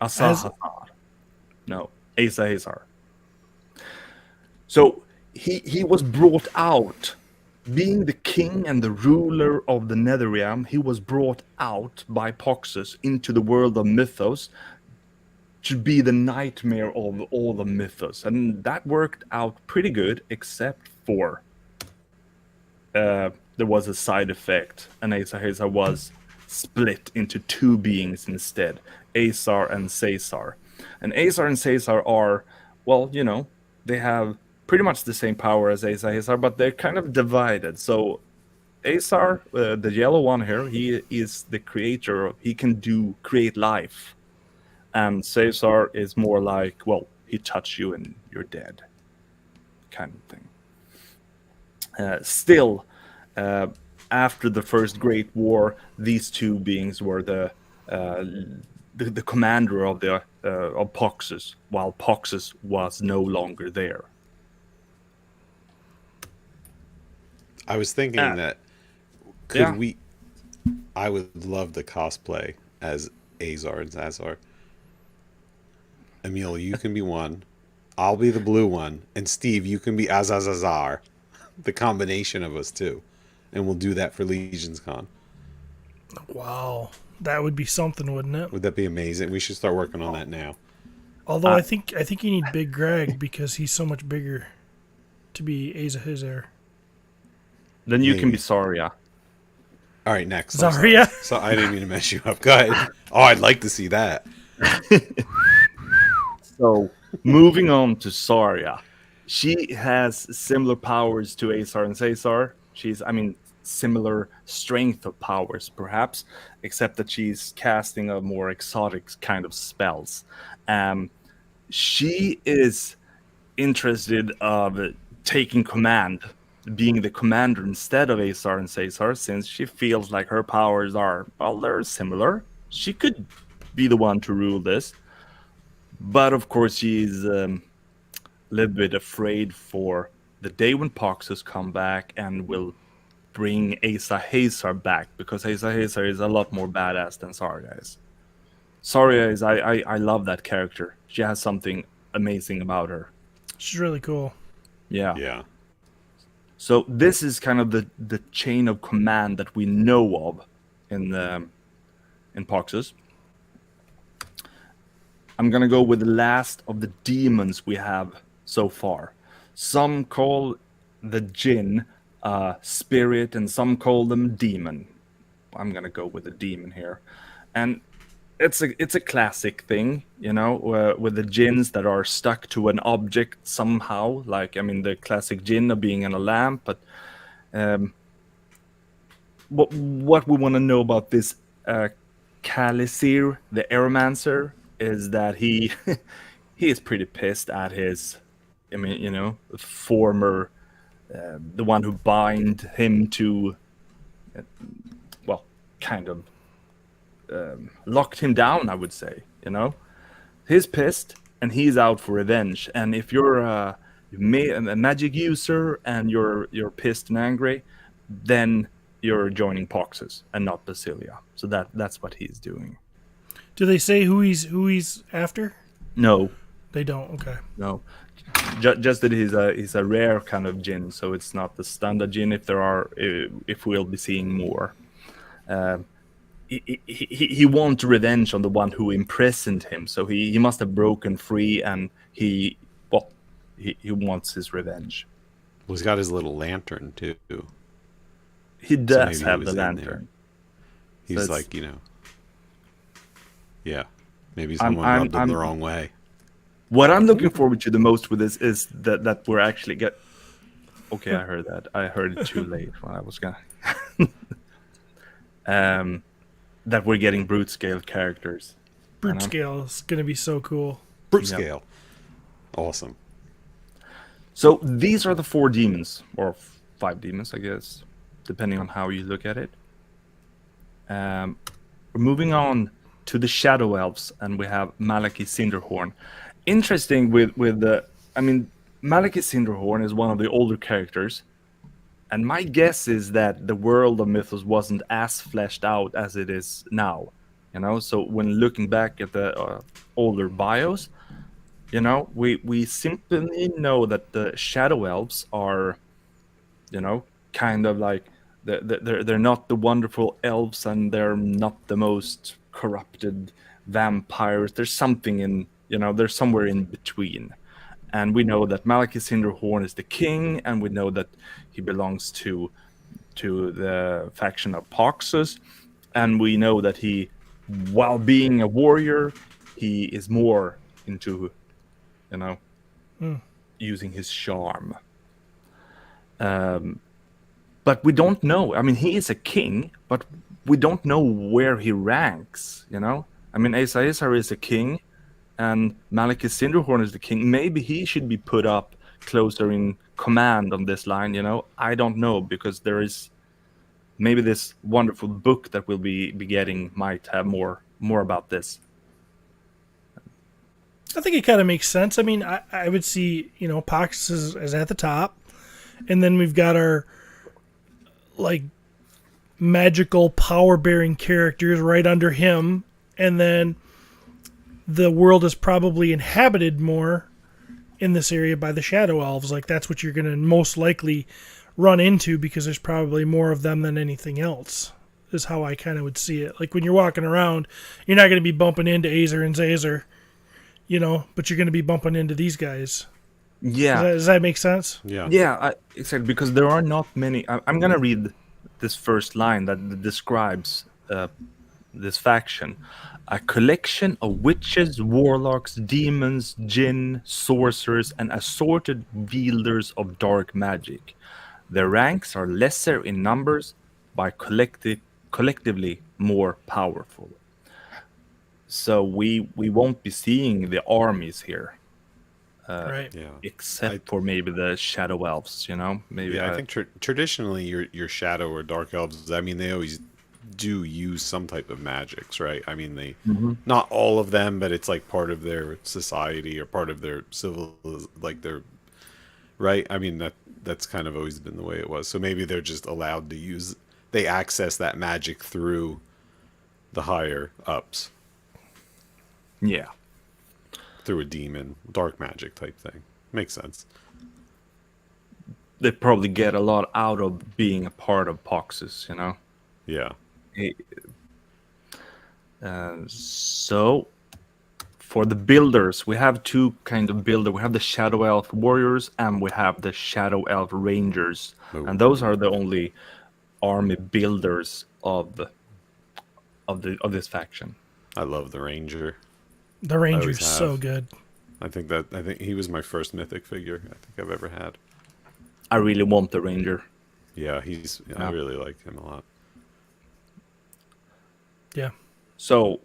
Asa As- Hazar. No, Asa Hazar. So he was brought out, being the king and the ruler of the Netherrealm. He was brought out by Poxus into the world of mythos to be the nightmare of all the mythos, and that worked out pretty good, except for there was a side effect, and Asa Hazar was split into two beings instead, Azar and Caesar. And Azar and Caesar are, well, they have pretty much the same power as Asa Hazar, but they're kind of divided. So Azar, the yellow one here, he is the creator. He can create life. And Caesar is more like, well, he touched you and you're dead, kind of thing. Still, after the First Great War, these two beings were the commander of Poxus, while Poxus was no longer there. I was thinking that I would love the cosplay as Azar and Zazar. Emil, you can be one. I'll be the blue one. And Steve, you can be Azazazar. The combination of us two. And we'll do that for LegionsCon. Wow. That would be something, wouldn't it? Would that be amazing? We should start working on that now. Although I think you need Big Greg because he's so much bigger to be Asa Hazar. Then you can Maybe. be Saria. All right, next. Zarya? So I didn't mean to mess you up. Go ahead. Oh, I'd like to see that. So, moving on to Saria. She has similar powers to Azar and Caesar. Similar strength of powers, perhaps, except that she's casting a more exotic kind of spells. She is interested of taking command, being the commander instead of Azar and Caesar, since she feels like her powers they're similar. She could be the one to rule this. But of course, she's a little bit afraid for the day when Poxus come back and will bring Asa Hazar back, because Asa Hazar is a lot more badass than Saria is. Saria is, I love that character. She has something amazing about her. She's really cool. Yeah. Yeah. So this is kind of the chain of command that we know of in Poxus. I'm gonna go with the last of the demons we have so far. Some call the Jinn spirit, and some call them demon. I'm gonna go with the demon here, and it's a classic thing, with the jinns that are stuck to an object somehow. Like, the classic jinn of being in a lamp. But what we want to know about this Kalisir, the Aeromancer, is that he is pretty pissed at his, former, the one who bind him to, kind of locked him down, I would say. He's pissed and he's out for revenge. And if you're a magic user and you're pissed and angry, then you're joining Poxus and not Basilia. So that's what he's doing. Do they say who he's after? No, They don't. Okay. no. Just that he's a rare kind of Jinn, so it's not the standard Jinn. If we'll be seeing more, he wants revenge on the one who imprisoned him. So he must have broken free, and he wants his revenge. Well, he's got his little lantern, too. He does maybe he have was the in there. lantern. He's So like, yeah. Maybe I'm- someone rubbed him I'm- the wrong way. What I'm looking forward to the most with this is that we're actually Okay, I heard that. I heard it too late when I was gonna. That we're getting brute scale characters. Brute scale is gonna be so cool. Brute Yep. scale. Awesome. So these are the 4 demons, or 5 demons, I guess, depending on how you look at it. We're moving on to the Shadow Elves, and we have Malaki Cinderhorn. Interesting with the, I mean, Malaki Cinderhorn is one of the older characters, and my guess is that the world of Mythos wasn't as fleshed out as it is now. So when looking back at the older bios, we simply know that the Shadow Elves are, kind of like they're not the wonderful elves, and they're not the most corrupted vampires. There's something in, they're somewhere in between. And we know that Malaki Cinderhorn is the king, and we know that he belongs to the faction of Poxus, and we know that he, while being a warrior, he is more into, using his charm. But we don't know. I mean, he is a king, but we don't know where he ranks. I mean, Aesir is a king, and Malaki Cinderhorn is the king. Maybe he should be put up closer in command on this line. I don't know, because there is maybe this wonderful book that we'll be getting might have more about this. I think it kind of makes sense. I mean, I would see, Pox is at the top, and then we've got our like magical power bearing characters right under him, and then the world is probably inhabited more in this area by the Shadow Elves. Like, that's what you're going to most likely run into, because there's probably more of them than anything else, is how I kind of would see it. Like, when you're walking around, you're not going to be bumping into Azer and Zazer, but you're going to be bumping into these guys. Yeah. Does that make sense? Yeah. Yeah, exactly, because there are not many. I'm going to read this first line that describes this faction. A collection of witches, warlocks, demons, jinn, sorcerers, and assorted wielders of dark magic. Their ranks are lesser in numbers, but collectively more powerful. So we won't be seeing the armies here. Right. Yeah. Except for maybe the Shadow Elves, Maybe. Yeah, I think traditionally your shadow or dark elves, I mean, they always do use some type of magics, right? I mean, they not all of them, but it's like part of their society or part of their civil, like their, right? I mean, that's kind of always been the way it was. So maybe they're just allowed to use, they access that magic through the higher ups. Yeah. Through a demon, dark magic type thing. Makes sense. They probably get a lot out of being a part of Poxus, Yeah. So, for the builders, we have two kind of builder. We have the Shadow Elf Warriors, and we have the Shadow Elf Rangers. Ooh. And those are the only army builders of this faction. I love the ranger. The Ranger's have. so good. I think he was my first mythic figure I think I've ever had. I really want the Ranger. Yeah, I really like him a lot. Yeah. So,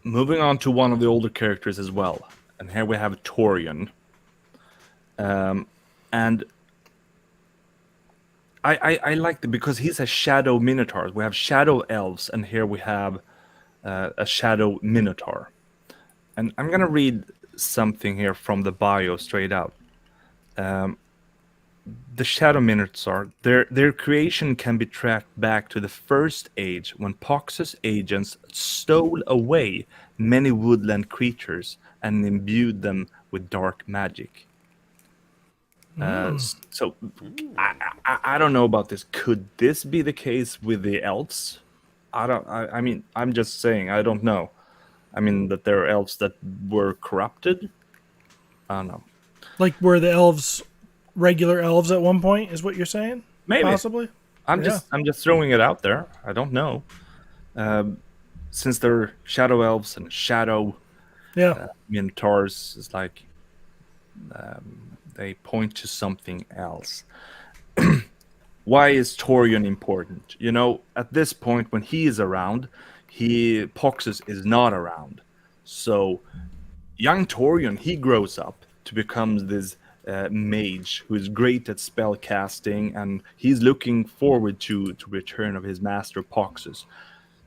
moving on to one of the older characters as well. And here we have Torion. And I like it because he's a Shadow Minotaur. We have Shadow Elves, and here we have a Shadow Minotaur. And I'm going to read something here from the bio straight out. The Shadow Minotaur, their creation can be tracked back to the First Age, when Poxus agents stole away many woodland creatures and imbued them with dark magic. So I don't know about this. Could this be the case with the elves? I mean, I'm just saying, I don't know. I mean, that there are elves that were corrupted. I don't know. Like, were the elves regular elves at one point, is what you're saying? Maybe. Possibly? I'm just throwing it out there. I don't know. Since they're Shadow Elves and Shadow Minotaurs, it's like they point to something else. Why is Torion important? At this point, when he is around, Poxus is not around. So young Torion, he grows up to become this mage who is great at spell casting, and he's looking forward to return of his master Poxus.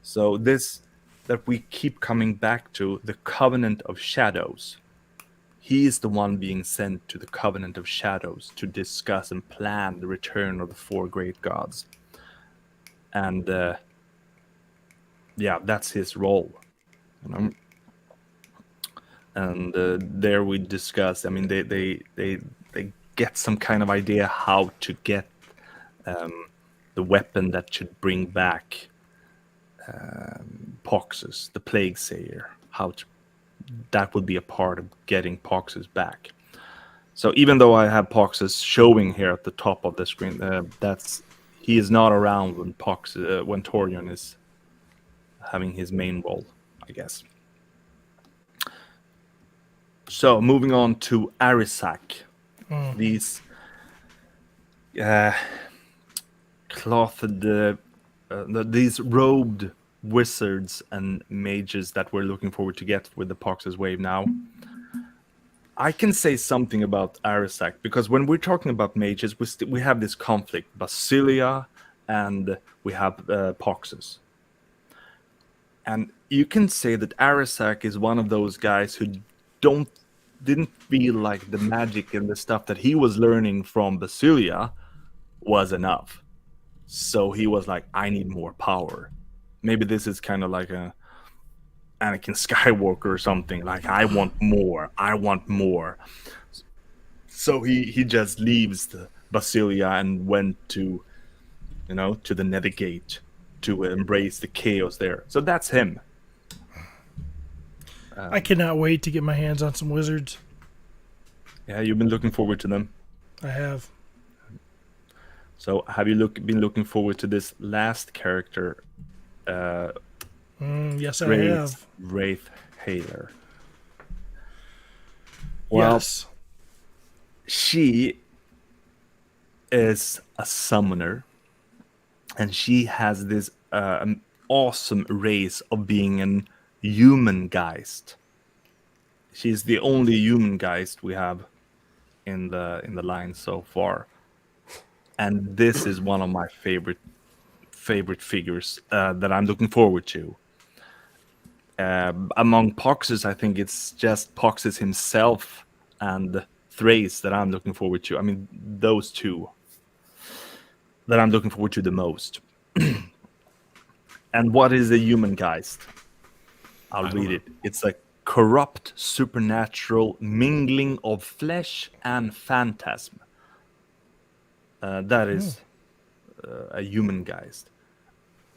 So this that we keep coming back to the Covenant of Shadows. He is the one being sent to the Covenant of Shadows to discuss and plan the return of the four great gods. And yeah, that's his role. You know? And there we discuss. I mean, they get some kind of idea how to get the weapon that should bring back Poxus, the Plague Sayer. That would be a part of getting Poxus back. So even though I have Poxus showing here at the top of the screen, he is not around when when Torion is having his main role, I guess. So moving on to Arisak, these these robed wizards and mages that we're looking forward to get with the Poxus wave now. I can say something about Arisak because when we're talking about mages, we have this conflict: Basilia, and we have Poxus. And you can say that Arisak is one of those guys who didn't feel like the magic and the stuff that he was learning from Basilia was enough. So he was like, I need more power. Maybe this is kind of like a Anakin Skywalker or something. Like, I want more. I want more. So he just leaves the Basilia and went to, to the Nethergate to embrace the chaos there. So that's him. I cannot wait to get my hands on some wizards. Yeah, you've been looking forward to them. I have. So have you been looking forward to this last character? Yes, I have. Wraith Haler. Well, yes. She is a summoner, and she has this an awesome race of being an human geist. She's the only human geist we have in the line so far, and this is one of my favorite figures that I'm looking forward to. Among Poxus, I think it's just Poxus himself and Thrace that I'm looking forward to. I mean, those two that I'm looking forward to the most. And what is a human geist? I'll read it. It's a corrupt, supernatural mingling of flesh and phantasm. That is a human geist.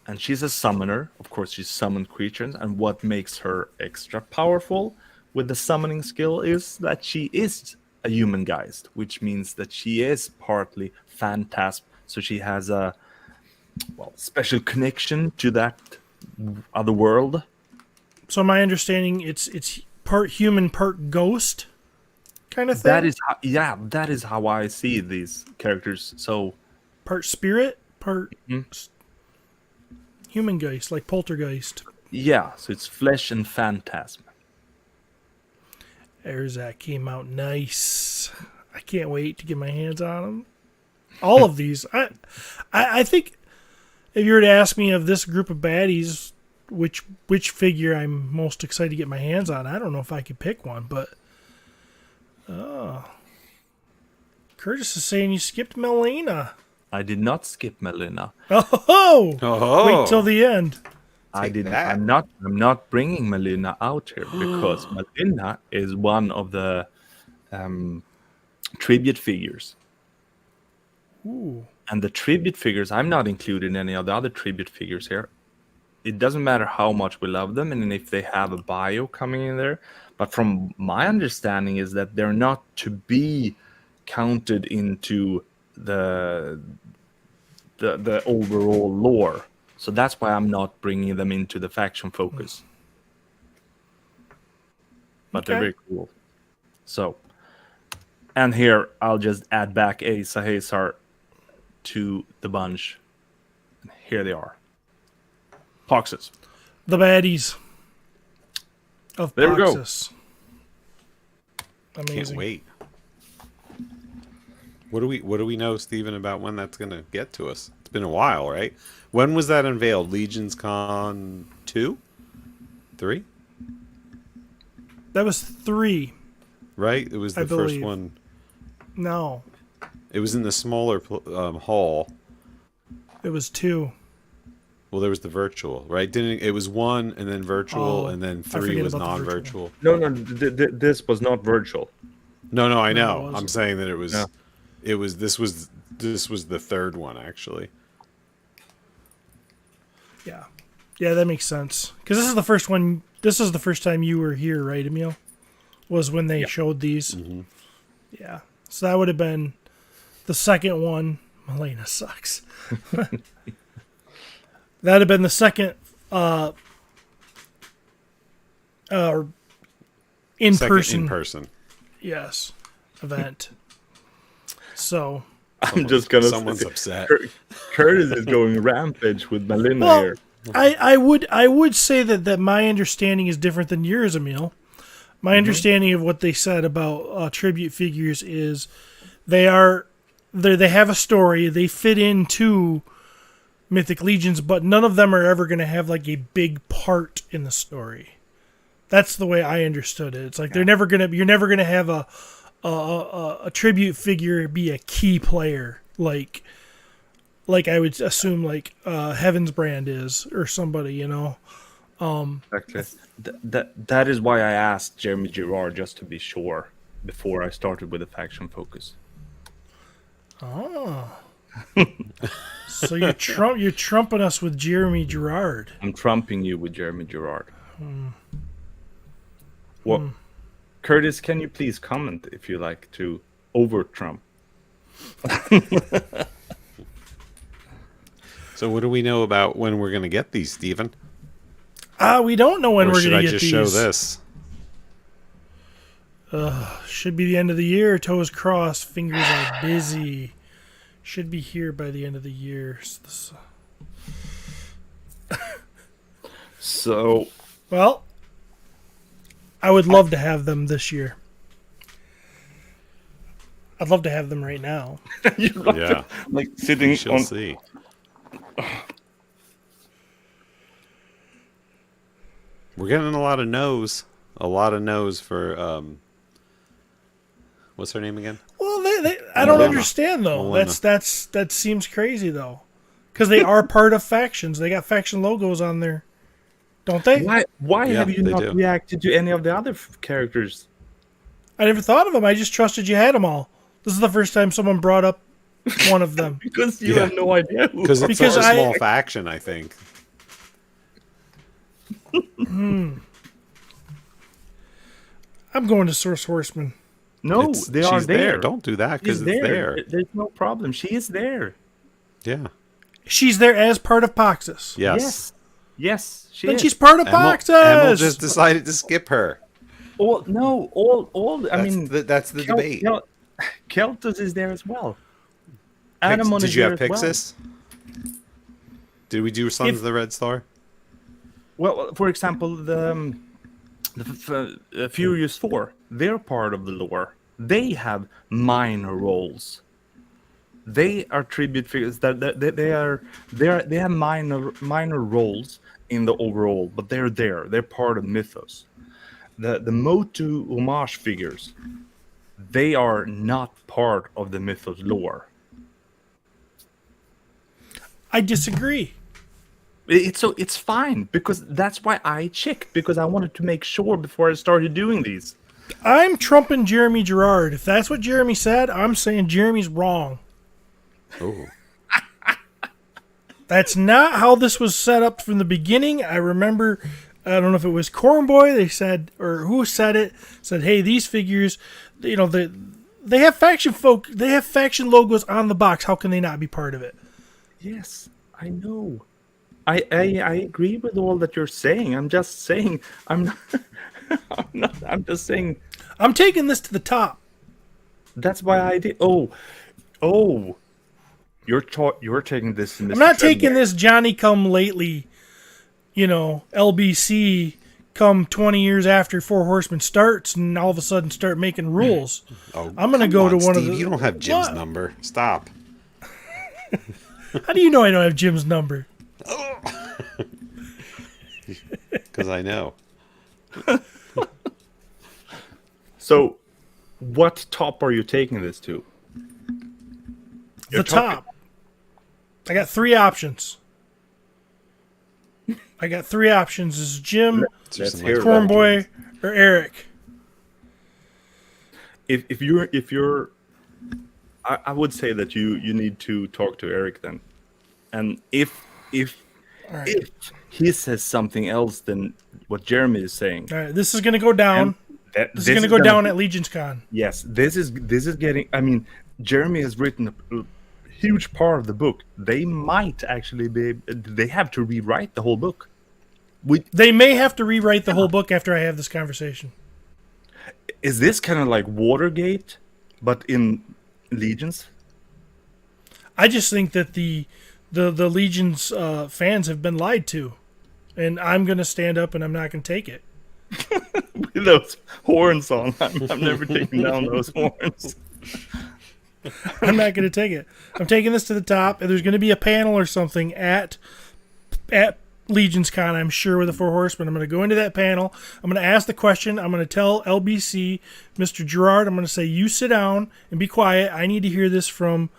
And she's a summoner. Of course, she's summoned creatures. And what makes her extra powerful with the summoning skill is that she is a human geist, which means that she is partly phantasm. So she has a special connection to that other world. So my understanding, it's part human, part ghost, kind of thing. That is how I see these characters. So part spirit, part human geist, like poltergeist. Yeah, so it's flesh and phantasm. Erzak came out nice. I can't wait to get my hands on them. All of these, I think, if you were to ask me of this group of baddies, which figure I'm most excited to get my hands on, I don't know if I could pick one, but Curtis is saying you skipped Melina. I did not skip Melina. Oh! Wait till the end. I did. I'm not bringing Melina out here because Melina is one of the tribute figures. Ooh. And the tribute figures, I'm not including any of the other tribute figures here. It doesn't matter how much we love them and if they have a bio coming in there. But from my understanding is that they're not to be counted into the overall lore. So that's why I'm not bringing them into the faction focus. But they're very cool. So, and here I'll just add back a Sahazar to the bunch. And here they are. Poxus. The baddies of there Poxus. We go. Amazing. Can't wait. What do we know, Steven, about when that's going to get to us? It's been a while, right? When was that unveiled? LegionsCon 2? 3, That was 3. right? It was the I first believe. one. No, It was in the smaller hall. it was 2. Well, there was the virtual, right? Didn't it was 1 and then virtual Oh, and then I 3 forget was about the virtual. non-virtual. No, this was not virtual. No, I No, it know. I'm wasn't. saying that it was. Yeah. This was the third one actually. Yeah. Yeah, that makes sense. Because this is the first one. This is the first time you were here, right, Emil? Was when they showed these. Mm-hmm. Yeah. So that would have been the second one. Melena sucks. That'd have been the second in Second person. in person. Yes. Event. So I'm just gonna Someone's say, upset. Curtis is going rampage with Melinda well, here. I would say that my understanding is different than yours, Emil. My understanding of what they said about tribute figures is they have a story, they fit into Mythic Legions, but none of them are ever going to have like a big part in the story. That's the way I understood it. It's like you're never gonna have a tribute figure be a key player like I would assume like Heaven's Brand is or somebody, you know. Exactly. That is why I asked Jeremy Girard just to be sure before I started with the faction focus. Oh. So you're trumping us with Jeremy Girard. I'm trumping you with Jeremy Girard. What, Curtis? Can you please comment if you like to over Trump? So what do we know about when we're going to get these, Steven? We don't know when Or we're should going I to get just these. show this? Should be the end of the year. Toes crossed. Fingers are busy. Should be here by the end of the year. So Well, I would love to have them this year. I'd love to have them right now. you like, Yeah. like sitting We shall on. see. We're getting a lot of no's. A lot of no's for what's her name again? Well, I don't Melina. understand though. Melina. That seems crazy though, because they are part of factions. They got faction logos on there, don't they? Why Yeah, have you they not do. reacted to any of the other characters? I never thought of them. I just trusted you had them all. This is the first time someone brought up one of them. Because you Yeah. have no idea who. Because it's Because such a I- small faction, I think. I'm going to Source Horseman. No, they are she's there. Don't do that She's because it's there. There's no problem. She is there. Yeah. She's there as part of Poxus. Yes. Yes, she Then is. she's part of Emil Poxus. just decided to skip her. all I mean, That's the debate. Keltus is there as well. Pix- Anamon Did is you there have as well. Pixis? Did we do Sons of the Red Star? Well, for example, the Furious Four, they're part of the lore. They have minor roles. They are tribute figures. They have minor roles in the overall, but they're there. They're part of mythos. The Motu homage figures, they are not part of the mythos lore. I disagree. It's fine because that's why I checked, because I wanted to make sure before I started doing these. I'm trumping Jeremy Girard. If that's what Jeremy said, I'm saying Jeremy's wrong. Oh. That's not how this was set up from the beginning. I remember, I don't know if it was Cornboy, they said, or who said it, said, hey, these figures, you know, they have faction logos on the box. How can they not be part of it? Yes, I know. I agree with all that you're saying. I'm just saying I'm not, I'm just saying I'm taking this to the top. that's why I did. Oh, you're taking this. I'm not taking this Johnny come lately, you know, LBC come 20 years after Four Horsemen starts and all of a sudden start making rules. Oh, I'm going to come go on, to one Steve, of the... You don't have Jim's What? number. Stop. How do you know I don't have Jim's number? Because I know. So, what top are you taking this to? The top. I got 3 options. Is Jim, Let's hear about Cornboy, or Eric? If you're, I would say that you need to talk to Eric then, and if All right. if he says something else than what Jeremy is saying, All right, this is going to go down. This is going to go down at LegionsCon. Yes, this is getting. I mean, Jeremy has written a huge part of the book. They might actually be. They have to rewrite the whole book. They may have to rewrite the whole book after I have this conversation. Is this kind of like Watergate, but in Legions? I just think that the Legions fans have been lied to, and I'm going to stand up and I'm not going to take it. With those horns on, I'm never taking down those horns. I'm not going to take it. I'm taking this to the top, and there's going to be a panel or something at LegionsCon, I'm sure, with the 4 Horsemen. I'm going to go into that panel. I'm going to ask the question. I'm going to tell LBC, Mr. Gerard, I'm going to say, you sit down and be quiet. I need to hear this from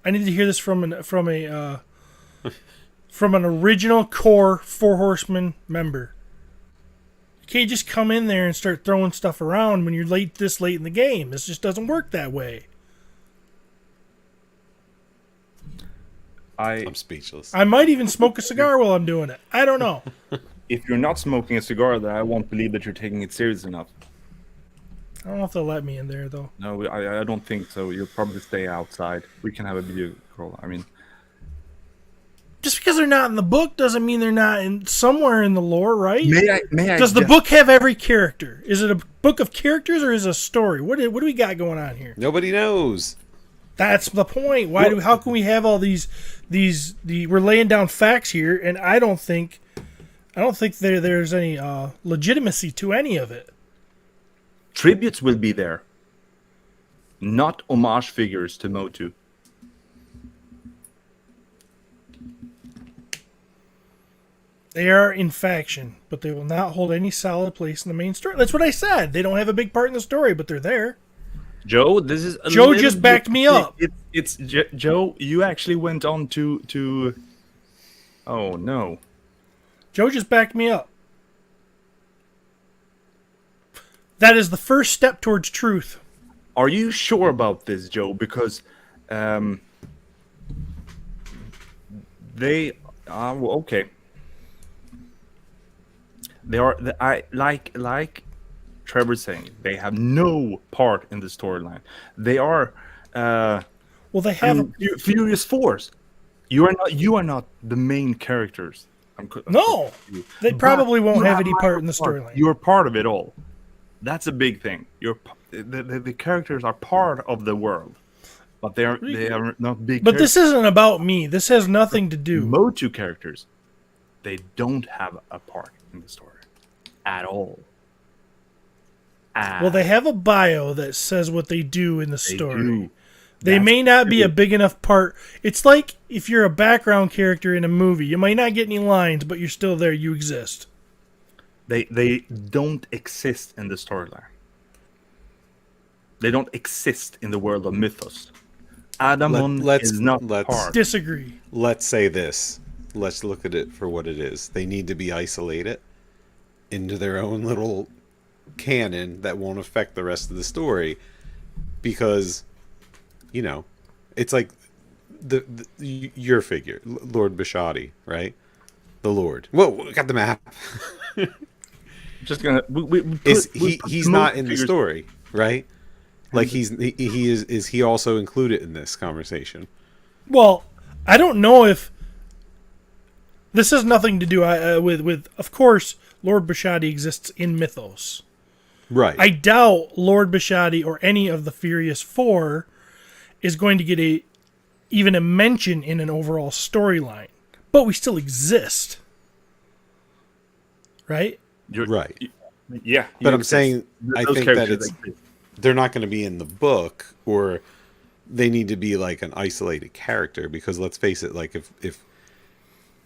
an original core 4 Horsemen member. You can't just come in there and start throwing stuff around when you're this late in the game. This just doesn't work that way. I'm speechless. I might even smoke a cigar while I'm doing it. I don't know. If you're not smoking a cigar, then I won't believe that you're taking it serious enough. I don't know if they'll let me in there, though. No, I don't think so. You'll probably stay outside. We can have a video call. I mean, Just because they're not in the book doesn't mean they're not in somewhere in the lore, right? may I? Does the book have every character? Is it a book of characters or is it a story? What do we got going on here? Nobody knows. That's the point. How can we have all these we're laying down facts here, and I don't think there's any legitimacy to any of it. Tributes will be there, not homage figures to Motu. They are in faction, but they will not hold any solid place in the main story. That's what I said. They don't have a big part in the story, but they're there. Joe, this is Joe just backed me up. It's Joe. You actually went on to. Oh no! Joe just backed me up. That is the first step towards truth. Are you sure about this, Joe? Because they well, okay. They are. I like Trevor's saying. They have no part in the storyline. They are. Well, they have. Furious Force. You are not the main characters. No, they probably won't have any part in the storyline. You're part of it all. That's a big thing. The characters are part of the world, but they are not big. But this isn't about me. This has nothing to do. Motu characters, they don't have a part in the story at all. Well, they have a bio that says what they do in the story. They That's may not be a big enough part. It's like if you're a background character in a movie. You might not get any lines, but you're still there. You exist. They don't exist in the storyline. They don't exist in the world of mythos. Adamon is not part. Disagree. Let's say this. Let's look at it for what it is. They need to be isolated into their own little canon that won't affect the rest of the story, because, you know, it's like your figure, Lord Bishotti, right? The Lord. Whoa, we got the map. Just gonna. He's not in the story, right? Like he is he also included in this conversation? Well, I don't know if this has nothing to do with. Of course, Lord Bishotti exists in mythos. Right. I doubt Lord Bishotti or any of the Furious Four is going to get even a mention in an overall storyline. But we still exist. Right? Right. Yeah. But I'm saying, I think that they're not going to be in the book, or they need to be like an isolated character, because let's face it, like if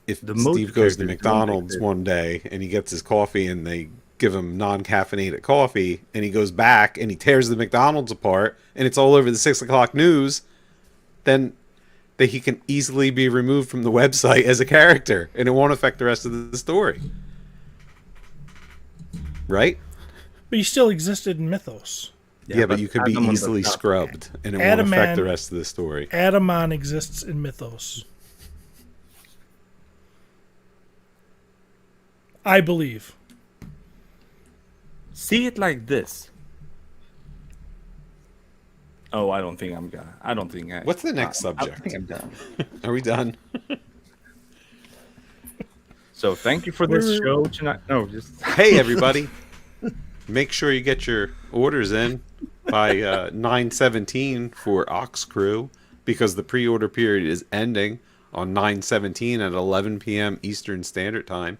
Steve goes to McDonald's one day and he gets his coffee and they give him non-caffeinated coffee, and he goes back and he tears the McDonald's apart, and it's all over the 6 o'clock news, then that he can easily be removed from the website as a character, and it won't affect the rest of the story. Right? But he still existed in Mythos. Yeah, but you could be Adamon easily does not. scrubbed, and it won't affect the Adaman- rest of the story. Adamon exists in Mythos. I believe. See it like this. Oh, I don't think I'm gonna. I don't think I. What's the next I subject? think I'm done. Are we done? So thank you for this We're- show tonight. No, just Hey, everybody. Make sure you get your orders in by 9/17 for Ox Crew, because the pre-order period is ending on 9/17 at 11 p.m. Eastern Standard Time.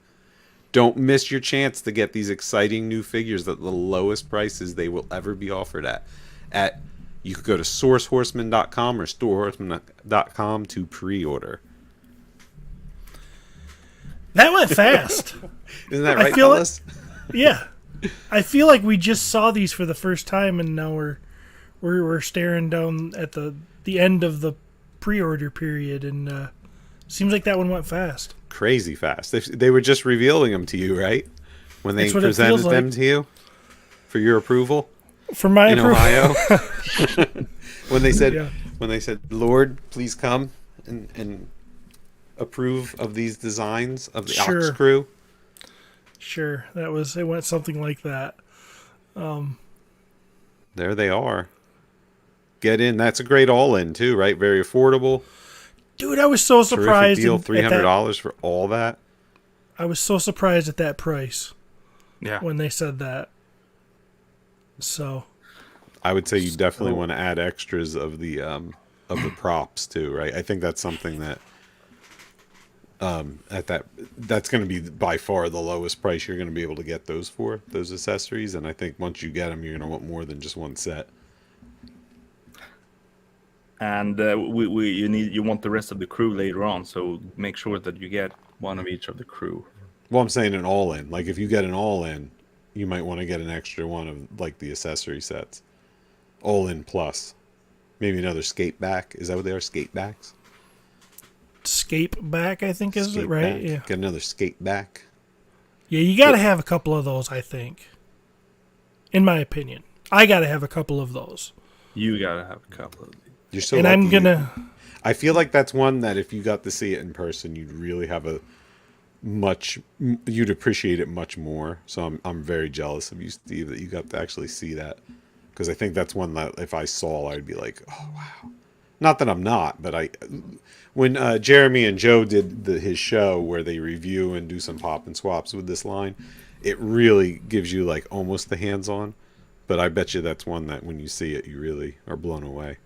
Don't miss your chance to get these exciting new figures at the lowest prices they will ever be offered at. You could go to sourcehorseman.com or storehorseman.com to pre-order. That went fast. Isn't that I right, feel fellas? Yeah. I feel like we just saw these for the first time, and now we're staring down at the end of the pre-order period, and seems like that one went fast. Crazy fast. They were just revealing them to you, right? When they That's what it presented feels them like. to you for your approval For my in approval. Ohio. when they said, Yeah. "Lord, please come and approve of these designs of the Ox Sure. Crew." Sure, it went something like that. There they are. Get in. That's a great all-in too, right? Very affordable. Dude, I was so Terrific surprised. deal. at that. $300 for all that. I was so surprised at that price yeah. when they said that. So, I would say you definitely want to add extras of the props too, right? I think that's something that that's going to be by far the lowest price you're going to be able to get those accessories, and I think once you get them, you're going to want more than just one set. And you want the rest of the crew later on, so make sure that you get one of each of the crew. Well, I'm saying an all-in. Like if you get an all-in, you might want to get an extra one of like the accessory sets, all-in plus, maybe another skate back. Is that what they are? Skate backs. Scape back, I think, is it Skate right? back. Yeah. Get another skate back. Yeah, you got to have a couple of those, I think. In my opinion, I got to have a couple of those. You gotta have a couple of these. You're so And lucky. I'm gonna. I feel like that's one that if you got to see it in person, you'd really have you'd appreciate it much more. So I'm very jealous of you, Steve, that you got to actually see that, because I think that's one that if I saw, I'd be like, oh wow. Not that I'm not, but when Jeremy and Joe did his show where they review and do some pop and swaps with this line, it really gives you like almost the hands-on. But I bet you that's one that when you see it, you really are blown away.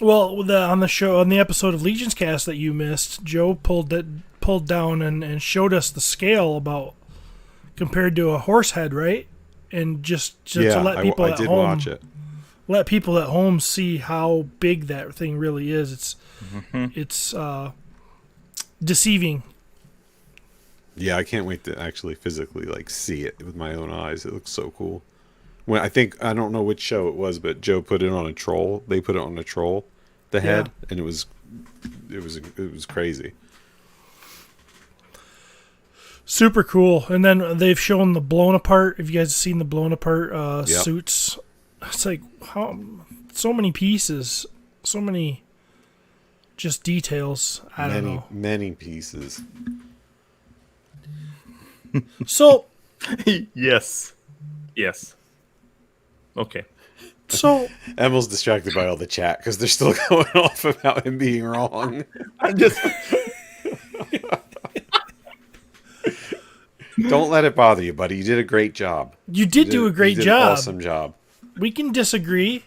Well, on the episode of LegionsCast that you missed, Joe pulled down and showed us the scale about compared to a horse head, right? And just to let people I at did home watch it. let people at home see how big that thing really is. It's deceiving. Yeah, I can't wait to actually physically like see it with my own eyes. It looks so cool. When I don't know which show it was, but Joe put it on a troll. They put it on a troll, the head, and it was crazy. Super cool. And then they've shown the blown apart. Have you guys seen the blown apart Yep. suits? It's like so many pieces, so many just details. I don't know. Many pieces. So Yes. Okay. Emil's distracted by all the chat because they're still going off about him being wrong. I'm just. Don't let it bother you, buddy. You did a great job. you did do a great you did job. An awesome job. We can disagree.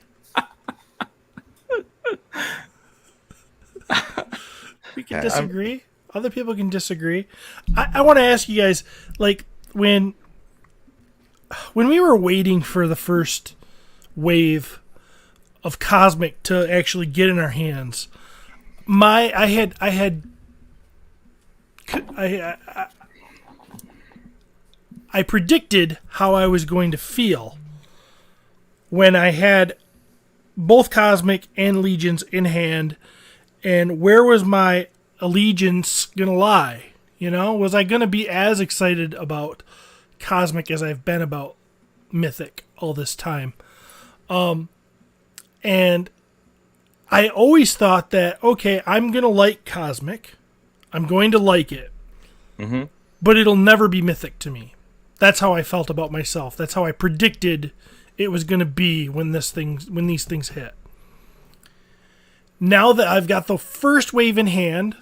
We can disagree. Other people can disagree. I want to ask you guys, like, when we were waiting for the first wave of Cosmic to actually get in our hands, I I predicted how I was going to feel when I had both Cosmic and Legions in hand, and where was my allegiance going to lie? You know, was I going to be as excited about Cosmic as I've been about Mythic all this time? And I always thought that, okay, I'm going to like Cosmic. I'm going to like it. Mm-hmm. But it'll never be Mythic to me. That's how I felt about myself. That's how I predicted it was going to be when these things hit. Now that I've got the first wave in hand,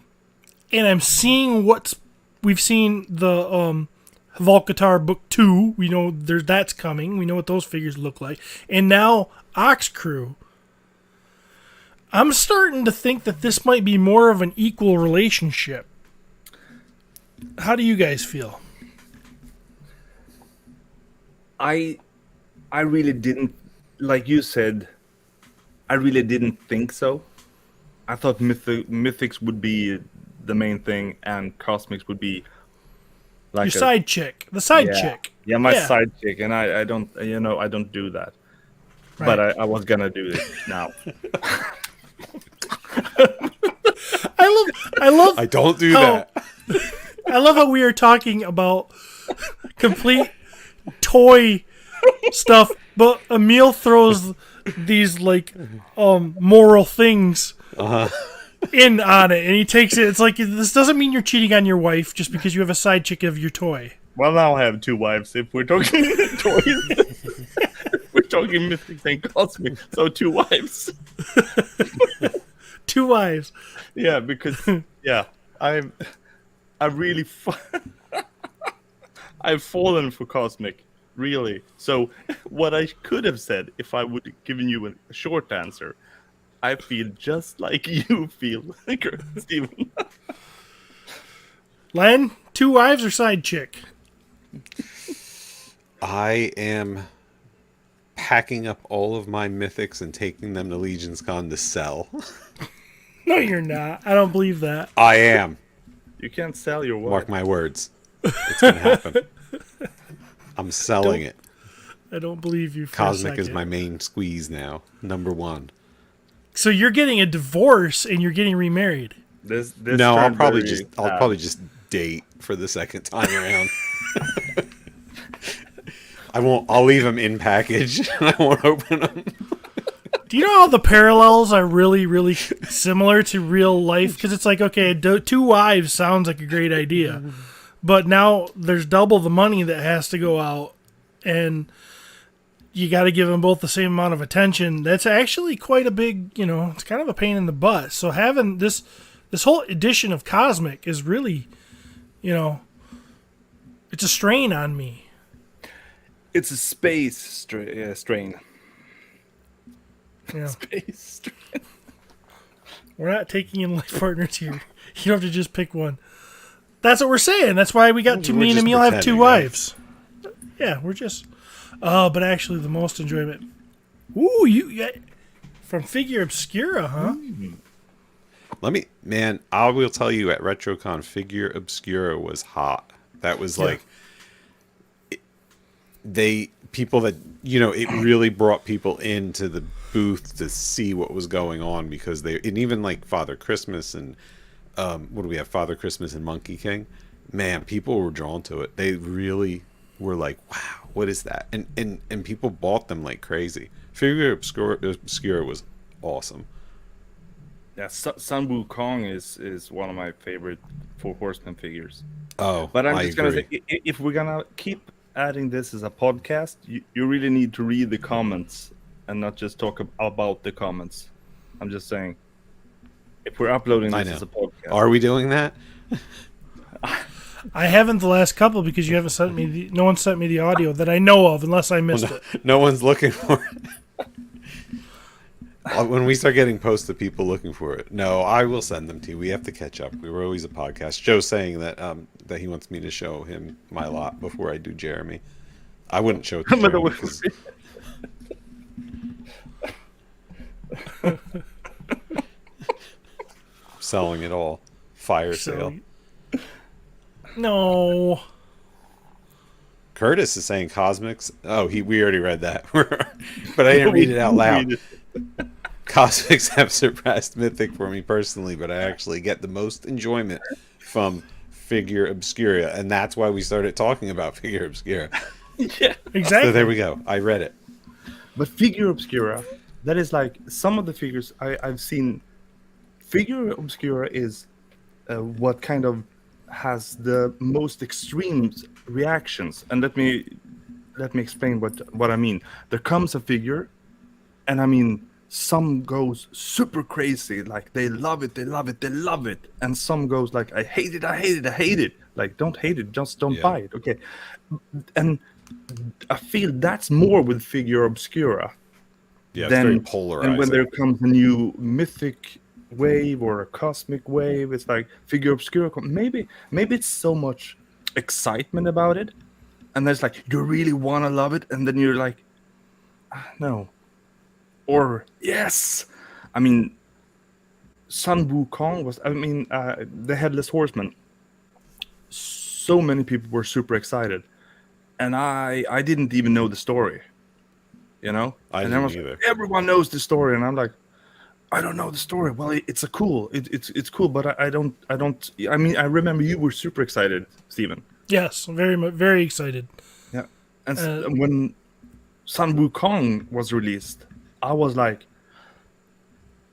and I'm seeing we've seen the Volcatar Book 2. We know that's coming. We know what those figures look like. And now Ox Crew. I'm starting to think that this might be more of an equal relationship. How do you guys feel? I really didn't, like you said, I really didn't think so. I thought Mythics would be the main thing, and Cosmics would be like Your side chick. The side yeah. chick. Yeah, my side chick, and I don't, I don't do that. Right. But I was gonna do it now. I love I don't do how- that. I love how we are talking about complete toy stuff, but Emil throws these like moral things in on it, and he takes it. It's like, this doesn't mean you're cheating on your wife just because you have a side chick of your toy. Well, now I have two wives. If we're talking toys, we're talking Mythics and Cosmic, so two wives. Two wives. Yeah, because I really I've fallen for Cosmic, really. So what I could have said if I would have given you a short answer, I feel just like you feel, Steven. Len, two wives or side chick? I am packing up all of my mythics and taking them to LegionsCon to sell. No, you're not. I don't believe that. I am. You can't sell your wife. Mark my words. It's going to happen. I'm selling it. I don't believe you for Cosmic a second. is my main squeeze now. Number one. So you're getting a divorce and you're getting remarried. This No, I'll turned probably very just date for the second time around. I'll leave them in package. I won't open them. Do you know how the parallels are really, really similar to real life? Because it's like, okay, two wives sounds like a great idea. But now there's double the money that has to go out. And you got to give them both the same amount of attention. That's actually quite a big, it's kind of a pain in the butt. So having this whole edition of Cosmic is really, it's a strain on me. It's a space strain. Yeah. Space strain. We're not taking in life partners here. You don't have to just pick one. That's what we're saying. That's why we got We're me and just Emil have two pretending, right? wives. Yeah, we're just. But actually, the most enjoyment. Ooh, you from Figure Obscura, huh? I will tell you, at RetroCon, Figure Obscura was hot. That was like, people that, it really brought people into the booth to see what was going on, because and even like Father Christmas and, what do we have? Father Christmas and Monkey King. Man, people were drawn to it. They really were like, wow, what is that? And people bought them like crazy. Figure Obscura was awesome. Yeah, Sun Wukong is one of my favorite Four Horsemen figures. Oh, But I'm I just gonna agree. say, if we're gonna keep adding this as a podcast, you really need to read the comments and not just talk about the comments. I'm just saying, if we're uploading I this know. as a podcast, Are we doing that? I haven't the last couple because you haven't sent me. No one sent me the audio that I know of, unless I missed it. No one's looking for it. When we start getting posts of people looking for it, no, I will send them to you. We have to catch up. We were always a podcast. Joe's saying that that he wants me to show him my lot before I do Jeremy. I wouldn't show it to Jeremy because selling it all. Fire sale. No. Curtis is saying cosmics. Oh, we already read that, but I didn't read it out loud. Cosmics have surpassed Mythic for me personally, but I actually get the most enjoyment from Figure Obscura, and that's why we started talking about Figure Obscura. Yeah. Exactly. So there we go. I read it. But Figure Obscura, that is like some of the figures I've seen. Figure Obscura is what kind of has the most extreme reactions. And let me explain what I mean. There comes a figure, and I mean, some goes super crazy, like they love it, they love it, they love it, and some goes like, I hate it, I hate it, I hate it. Like, don't hate it, just don't buy it, okay? And I feel that's more with Figure Obscura. Yeah, it's very polarizing. And when there comes a new mythic wave or a cosmic wave, it's like Figure Obscura. Maybe it's so much excitement about it, and there's like you really want to love it, and then you're like, no, or yes. I mean, Sun Wukong was. I mean, the Headless Horseman. So many people were super excited, and I didn't even know the story. You know, I and didn't was either. like, everyone knows the story, and I'm like, I don't know the story. Well, it's cool, but I don't. I mean, I remember you were super excited, Steven. Yes, very excited. Yeah, and when Sun Wukong was released, I was like,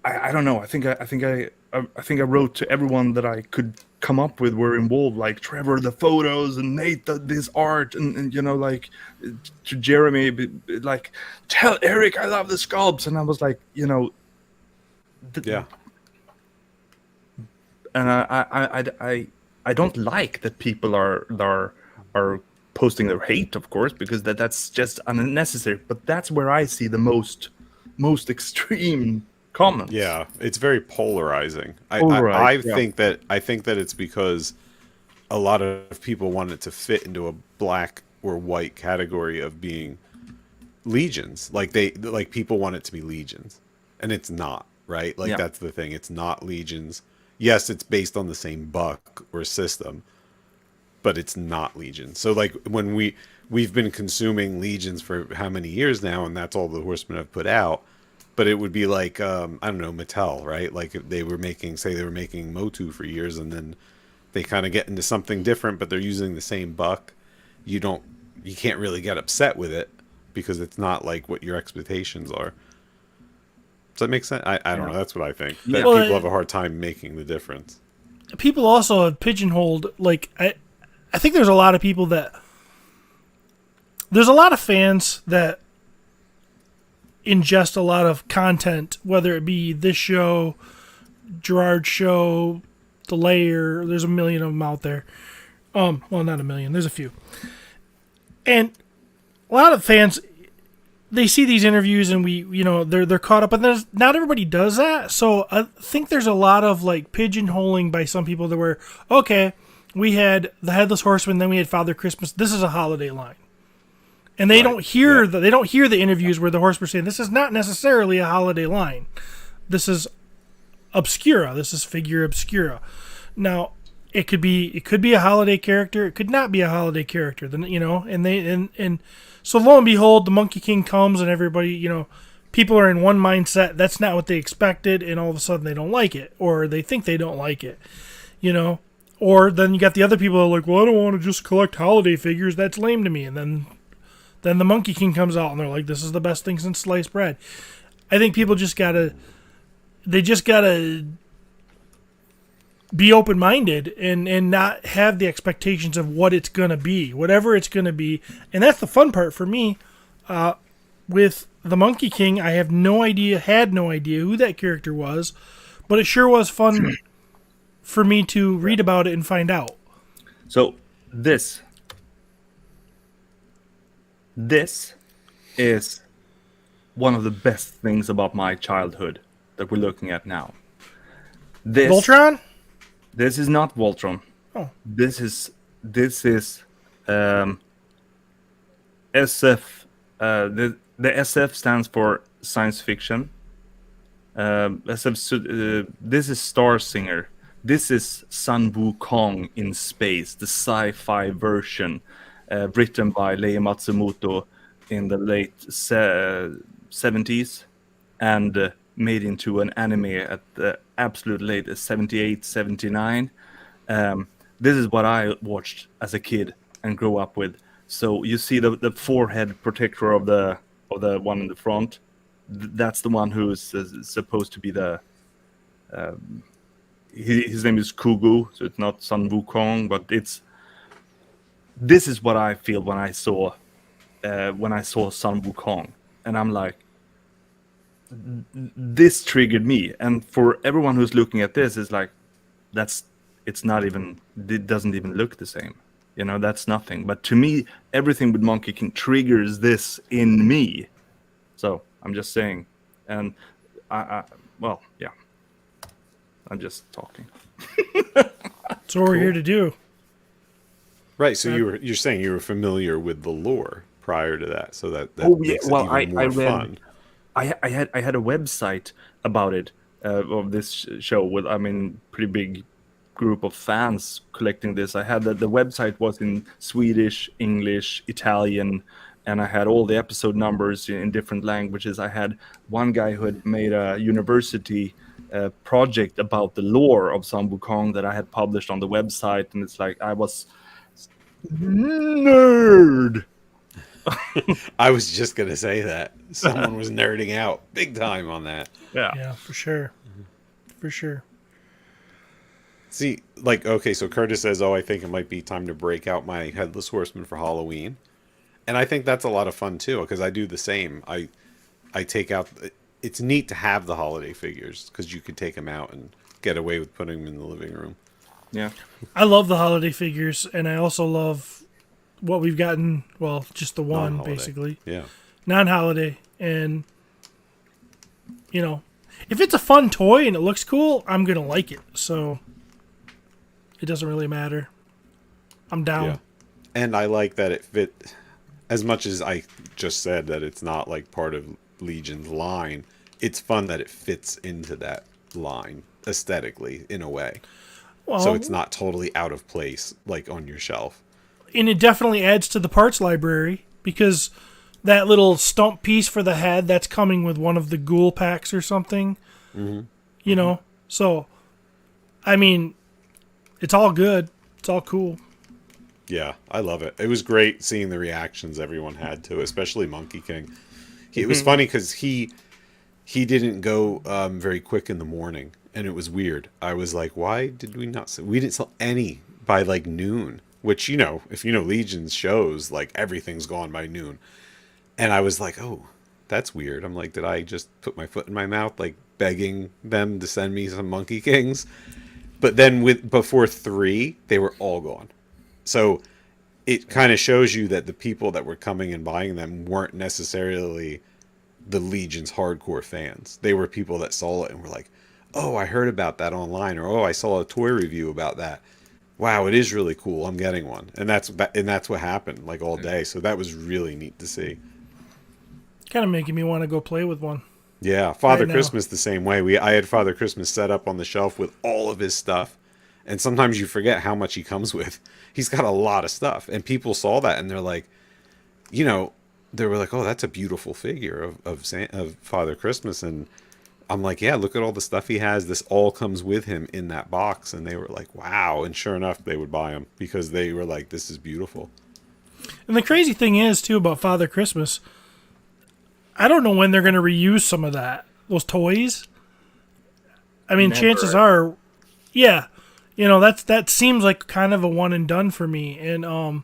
I don't know. I think I wrote to everyone that I could come up with were involved, like Trevor the photos and Nate this art, and you know, like to Jeremy, like tell Eric I love the sculpts, and I was like, you know, Yeah. and I don't like that people are posting their hate, of course, because that's just unnecessary. But that's where I see the most extreme comments. Yeah, it's very polarizing. I Yeah. think that it's because a lot of people want it to fit into a black or white category of being legions. Like people want it to be legions, and it's not, right? Like that's the thing. It's not legions. Yes, it's based on the same buck or system, but it's not legions. So like when we've been consuming legions for how many years now, and that's all the Horsemen have put out. But it would be like I don't know, Mattel, right? Like if they were making Motu for years, and then they kind of get into something different, but they're using the same buck. You can't really get upset with it because it's not like what your expectations are. Does that make sense? I don't know. That's what I think. That Well, people have a hard time making the difference. People also have pigeonholed, like, I think there's a lot of people there's a lot of fans that ingest a lot of content, whether it be this show, Gerard's show, The Layer. There's a million of them out there. Well, not a million. There's a few. And a lot of fans, they see these interviews and they're caught up, and not everybody does that. So I think there's a lot of like pigeonholing by some people that were, okay, we had the Headless Horseman, then we had Father Christmas. This is a holiday line. And they don't hear the interviews where the Horsemen saying this is not necessarily a holiday line. This is obscura. This is Figure Obscura. Now, it could be a holiday character. It could not be a holiday character. Then and so lo and behold, the Monkey King comes and everybody, people are in one mindset. That's not what they expected, and all of a sudden they don't like it, or they think they don't like it, Or then you got the other people that are like, well, I don't want to just collect holiday figures. That's lame to me. And then the Monkey King comes out and they're like, this is the best thing since sliced bread. I think people just gotta be open-minded and not have the expectations of what it's gonna be, whatever it's gonna be. And that's the fun part for me. With the Monkey King, I had no idea who that character was, but it sure was fun for me to read about it and find out. So this is one of the best things about my childhood that we're looking at now. Voltron? This is not Voltron. Oh. This is SF. The SF stands for science fiction. SF. This is Star Singer. This is Sun Wukong in space, the sci-fi version. written by Leiji Matsumoto in the late 70s and made into an anime at the absolute latest 78, 79. This is what I watched as a kid and grew up with. So you see the forehead protector of the one in the front. That's the one who is supposed to be the. His name is Kugu, so it's not Sun Wukong, but it's. This is what I feel when I saw Sun Wukong, and I'm like, this triggered me. And for everyone who's looking at this, it's like, it's not even. It doesn't even look the same. You know, that's nothing. But to me, everything with Monkey King triggers this in me. So I'm just saying, and well, yeah. I'm just talking. That's what we're here to do. Right. So you're saying you were familiar with the lore prior to that, so that Oh yeah. makes Well, it even more I read. fun. I had a website about it of this show with pretty big group of fans collecting this. I had the website was in Swedish, English, Italian, and I had all the episode numbers in different languages. I had one guy who had made a university project about the lore of Sun Wukong that I had published on the website, and it's like I was nerd. I was just gonna say that someone was nerding out big time on that. Yeah, for sure. For sure. See, like, okay, so Curtis says, "Oh, I think it might be time to break out my headless horseman for Halloween," and I think that's a lot of fun too because I do the same. I take out. It's neat to have the holiday figures because you can take them out and get away with putting them in the living room. Yeah. I love the holiday figures, and I also love what we've gotten. Well, just the one, Non-holiday. basically. Yeah. Non-holiday. And, you know, if it's a fun toy and it looks cool, I'm going to like it. So, it doesn't really matter. I'm down. Yeah. And I like that it fit, as much as I just said that it's not like part of Legion's line, it's fun that it fits into that line aesthetically in a way. Well, So it's not totally out of place, like on your shelf. And it definitely adds to the parts library because that little stump piece for the head, that's coming with one of the ghoul packs or something. Mm-hmm. You know? So, I mean, it's all good. It's all cool. Yeah, I love it. It was great seeing the reactions everyone had to it, especially Monkey King. It was funny because he didn't go very quick in the morning, and it was weird. I was like, why did we not sell? We didn't sell any by like noon, which, you know, if you know Legion's shows, like everything's gone by noon. And I was like, oh, that's weird. I'm like, did I just put my foot in my mouth, like begging them to send me some Monkey Kings? But then before 3, they were all gone. So it kind of shows you that the people that were coming and buying them weren't necessarily the Legion's hardcore fans. They were people that saw it and were like, oh, I heard about that online, or oh, I saw a toy review about that. Wow, it is really cool. I'm getting one. And that's what happened like all day. So that was really neat to see. Kind of making me want to go play with one. Yeah, Father Right now. Christmas the same way. I had Father Christmas set up on the shelf with all of his stuff. And sometimes you forget how much he comes with. He's got a lot of stuff. And people saw that and they're like, you know, they were like, oh, that's a beautiful figure of Father Christmas. And I'm like, yeah, look at all the stuff he has. This all comes with him in that box. And they were like, wow. And sure enough, they would buy them because they were like, this is beautiful. And the crazy thing is, too, about Father Christmas, I don't know when they're going to reuse some of those toys. I mean, Never. chances are, yeah, you know, that seems like kind of a one and done for me. And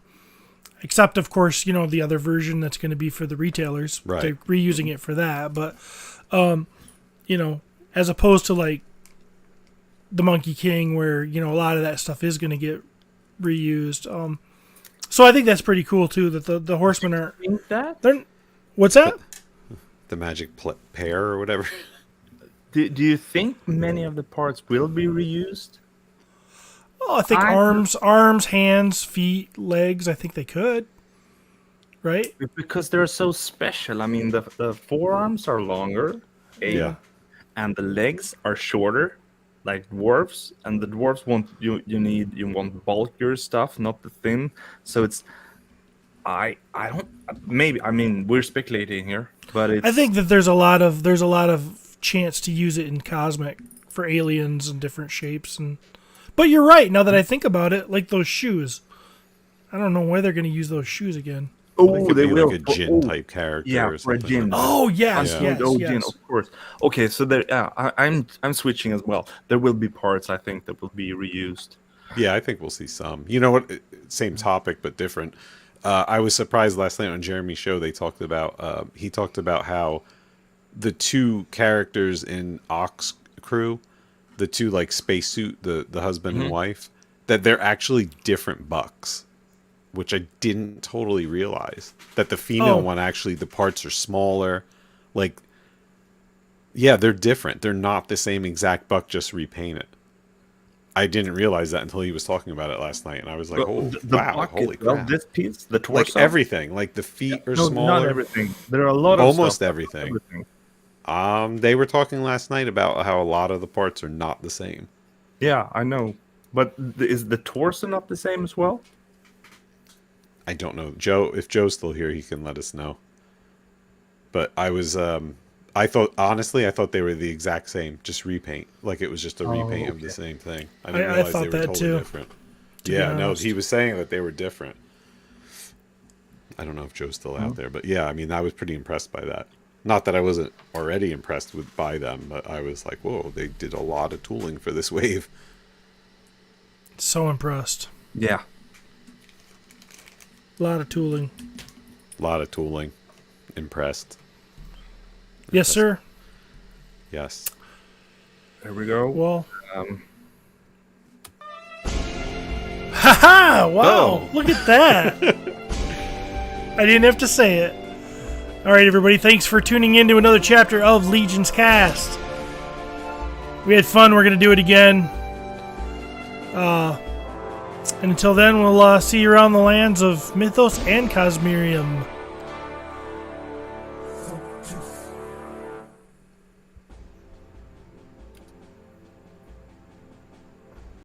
except, of course, you know, the other version that's going to be for the retailers. Right. They're reusing it for that. But, you know, as opposed to like the Monkey King where, you know, a lot of that stuff is going to get reused. So I think that's pretty cool, too, that the horsemen are... Think that? What's that? The magic pear or whatever. Do you think many of the parts will be reused? Oh, I think arms, hands, feet, legs. I think they could. Right? Because they're so special. I mean, the forearms are longer, Yeah. and the legs are shorter, like dwarves. And the dwarves want you want bulkier stuff, not the thin. So I don't. Maybe I mean we're speculating here, but it's. I think that there's a lot of chance to use it in cosmic for aliens and different shapes but you're right, now that I think about it, like those shoes. I don't know why they're going to use those shoes again. They could be will. like a Jin type character Yeah, or for a something. Jin. Oh, yes, Yeah. yes, Oh, yes. Jin, of course. Okay, so there. I'm switching as well. There will be parts I think that will be reused. Yeah, I think we'll see some. You know what? Same topic, but different. I was surprised last night on Jeremy's show. They talked about he talked about how the two characters in Ox Crew, the two like spacesuit, the husband and wife, that they're actually different bucks, which I didn't totally realize. That the female one actually the parts are smaller, like. Yeah, they're different. They're not the same exact buck, just repainted. I didn't realize that until he was talking about it last night, and I was like, "Oh, wow, bucket, holy crap!" this piece, the torso, Like everything, like the feet are no, smaller. not everything. There are a lot of Almost stuff, everything. They were talking last night about how a lot of the parts are not the same. Yeah, I know, but is the torso not the same as well? I don't know, Joe. If Joe's still here, he can let us know. But I was, I thought they were the exact same, just repaint. Like it was just a repaint of the same thing. I didn't realize thought they were that totally too, different. to be Yeah, no, honest. he was saying that they were different. I don't know if Joe's still out there, but yeah, I mean, I was pretty impressed by that. Not that I wasn't already impressed by them, but I was like, whoa, they did a lot of tooling for this wave. So impressed. Yeah. A lot of tooling. A lot of tooling. Impressed. Yes, sir. Yes. There we go. Well. Um, Haha! Wow! Oh. Look at that. I didn't have to say it. All right, everybody. Thanks for tuning in to another chapter of LegionsCast. We had fun. We're gonna do it again. And until then, we'll see you around the lands of Mythos and Cosmerium.